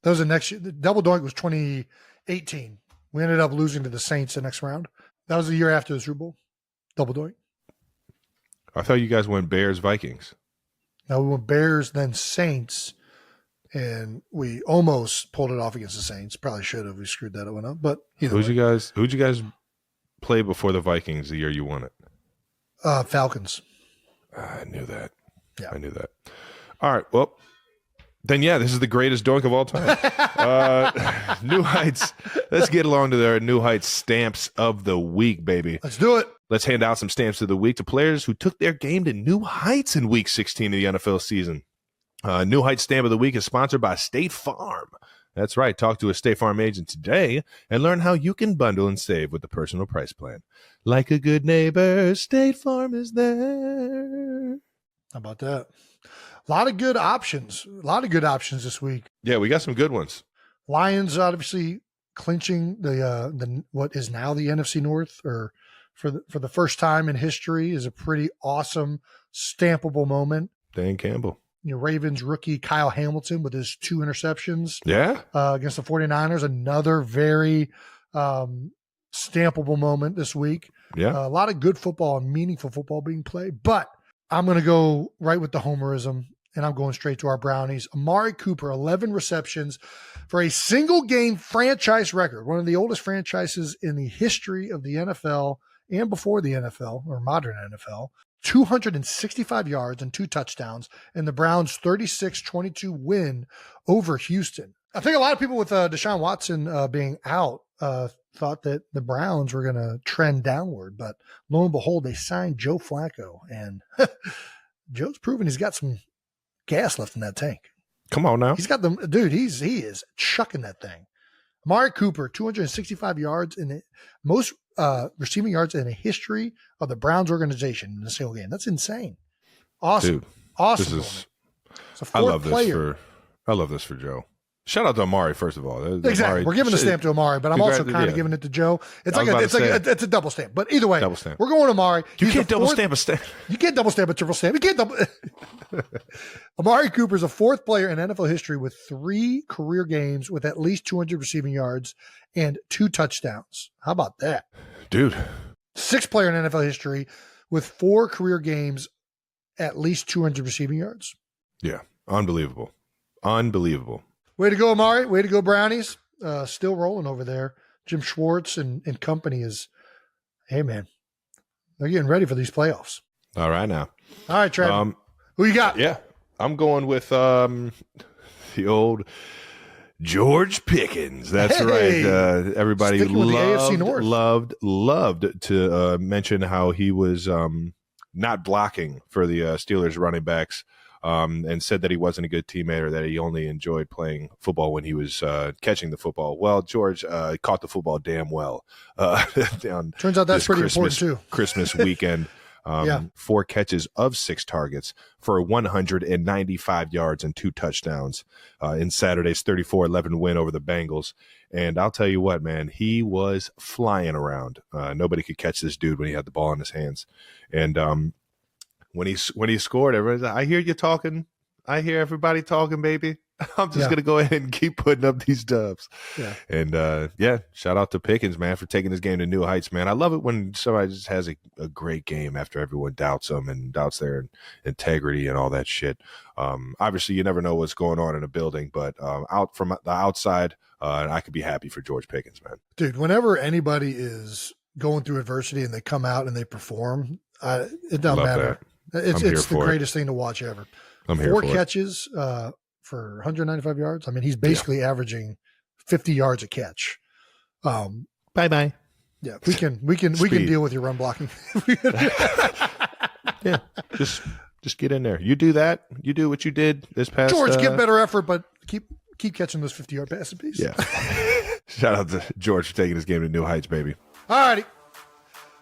That was the next year. The double doink was 2018. We ended up losing to the Saints the next round. That was the year after the Super Bowl. Double doink. I thought you guys went Bears Vikings. Now we went Bears, then Saints, and we almost pulled it off against the Saints. Probably should have. We screwed that one up. But Who'd you guys play before the Vikings the year you won it? Falcons. I knew that. Yeah. I knew that. All right. Well, then, yeah, this is the greatest doink of all time. New Heights. Let's get along to their New Heights stamps of the week, baby. Let's do it. Let's hand out some stamps of the week to players who took their game to new heights in Week 16 of the NFL season. New Heights stamp of the week is sponsored by State Farm. That's right. Talk to a State Farm agent today and learn how you can bundle and save with the personal price plan. Like a good neighbor, State Farm is there. How about that? A lot of good options. A lot of good options this week. Yeah, we got some good ones. Lions obviously clinching the what is now the NFC North, or for the first time in history, is a pretty awesome stampable moment. Dan Campbell. Ravens rookie Kyle Hamilton with his 2 interceptions. Yeah. Against the 49ers, another very stampable moment this week. Yeah. A lot of good football and meaningful football being played, but I'm going to go right with the homerism, and I'm going straight to our Brownies. Amari Cooper, 11 receptions for a single game franchise record, one of the oldest franchises in the history of the NFL and before the NFL, or modern NFL. 265 yards and 2 touchdowns in the Browns' 36-22 win over Houston. I think a lot of people with Deshaun Watson being out thought that the Browns were going to trend downward, but lo and behold, they signed Joe Flacco, and Joe's proven he's got some gas left in that tank. Come on now. He's got them, dude. He is chucking that thing. Amari Cooper, 265 yards in the most receiving yards in the history of the Browns organization in a single game. That's insane. Awesome. Dude, awesome. I love this for Joe. Shout out to Amari, first of all. Exactly. Amari, we're giving a stamp to Amari, but I'm also kind of giving it to Joe. It's it's a double stamp. But either way, we're going to Amari. You can't double stamp a stamp. You can't double stamp a triple stamp. You can't double. Amari Cooper is the 4th player in NFL history with 3 career games with at least 200 receiving yards and 2 touchdowns. How about that? Dude. 6th player in NFL history with 4 career games, at least 200 receiving yards. Yeah. Unbelievable. Unbelievable. Way to go, Amari. Way to go, Brownies. Still rolling over there. Jim Schwartz and company is, hey, man, they're getting ready for these playoffs. All right, now. All right, Trav. Who you got? Yeah. I'm going with the old George Pickens. That's right. Everybody loved to mention how he was not blocking for the Steelers running backs. And said that he wasn't a good teammate, or that he only enjoyed playing football when he was catching the football. Well, George caught the football damn well. Turns out that's pretty important too. Christmas weekend. 4 catches of 6 targets for 195 yards and 2 touchdowns in Saturday's 34-11 win over the Bengals. And I'll tell you what, man, he was flying around. Nobody could catch this dude when he had the ball in his hands. And when he scored, everybody's like, I hear you talking. I hear everybody talking, baby. I'm just going to go ahead and keep putting up these dubs. Yeah. And, shout out to Pickens, man, for taking this game to new heights, man. I love it when somebody just has a great game after everyone doubts them and doubts their integrity and all that shit. Obviously, you never know what's going on in a building, but out from the outside, I could be happy for George Pickens, man. Dude, whenever anybody is going through adversity and they come out and they perform, it doesn't matter. It's the greatest thing to watch ever. I'm here 4 for catches for 195 yards. I mean, he's basically averaging 50 yards a catch. Bye-bye. Yeah, we can Speed. deal with your run blocking. Yeah, just get in there. You do that. You do what you did this past. George, get better effort, but keep catching those 50-yard passes, please. Yeah. Shout out to George for taking his game to new heights, baby. All righty.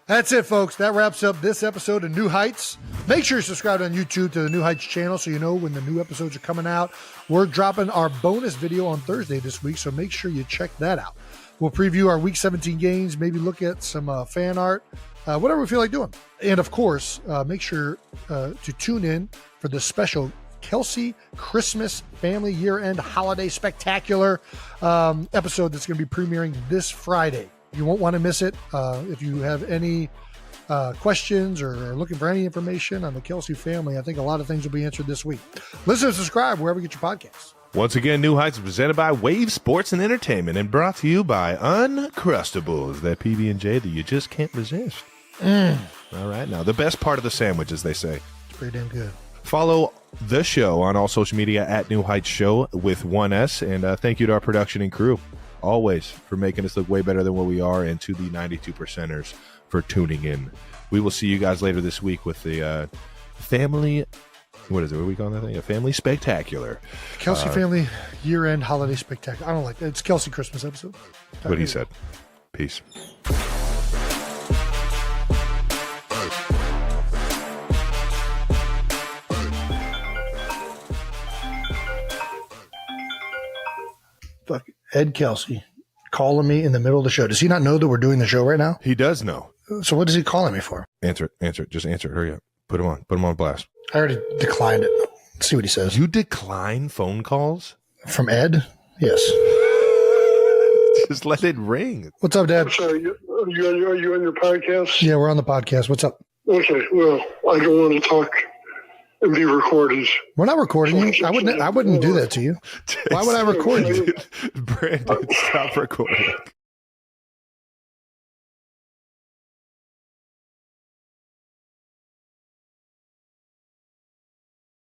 That's it, folks. That wraps up this episode of New Heights. Make sure you subscribe on YouTube to the New Heights channel so you know when the new episodes are coming out. We're dropping our bonus video on Thursday this week, so make sure you check that out. We'll preview our Week 17 games, maybe look at some fan art, whatever we feel like doing. And, of course, make sure to tune in for the special Kelce Christmas Family Year-End Holiday Spectacular episode that's going to be premiering this Friday. You won't want to miss it. If you have any questions or are looking for any information on the Kelce family, I think a lot of things will be answered this week. Listen and subscribe wherever you get your podcasts. Once again, New Heights is presented by Wave Sports and Entertainment and brought to you by Uncrustables, that PB&J that you just can't resist. All right, now the best part of the sandwich, as they say. It's pretty damn good. Follow the show on all social media at New Heights Show with 1S, and thank you to our production and crew, always, for making us look way better than what we are, and to the 92%ers for tuning in. We will see you guys later this week with the family. What is it? What are we calling that thing? A family spectacular. Kelce family year-end holiday spectacular. I don't like that. It's Kelce Christmas episode. What he said. Peace. Fuck Ed Kelce calling me in the middle of the show. Does he not know that we're doing the show right now? He does know. So what is he calling me for? Answer it. Just answer it. Hurry up. Put him on blast. I already declined it. Let's see what he says. You decline phone calls? From Ed? Yes. Just let it ring. What's up, Dad? Sorry, are you on your podcast? Yeah, we're on the podcast. What's up? Okay, well, I don't want to talk and be recorded. We're not recording you. I wouldn't do that to you. Why would I record you? Brandon, stop recording.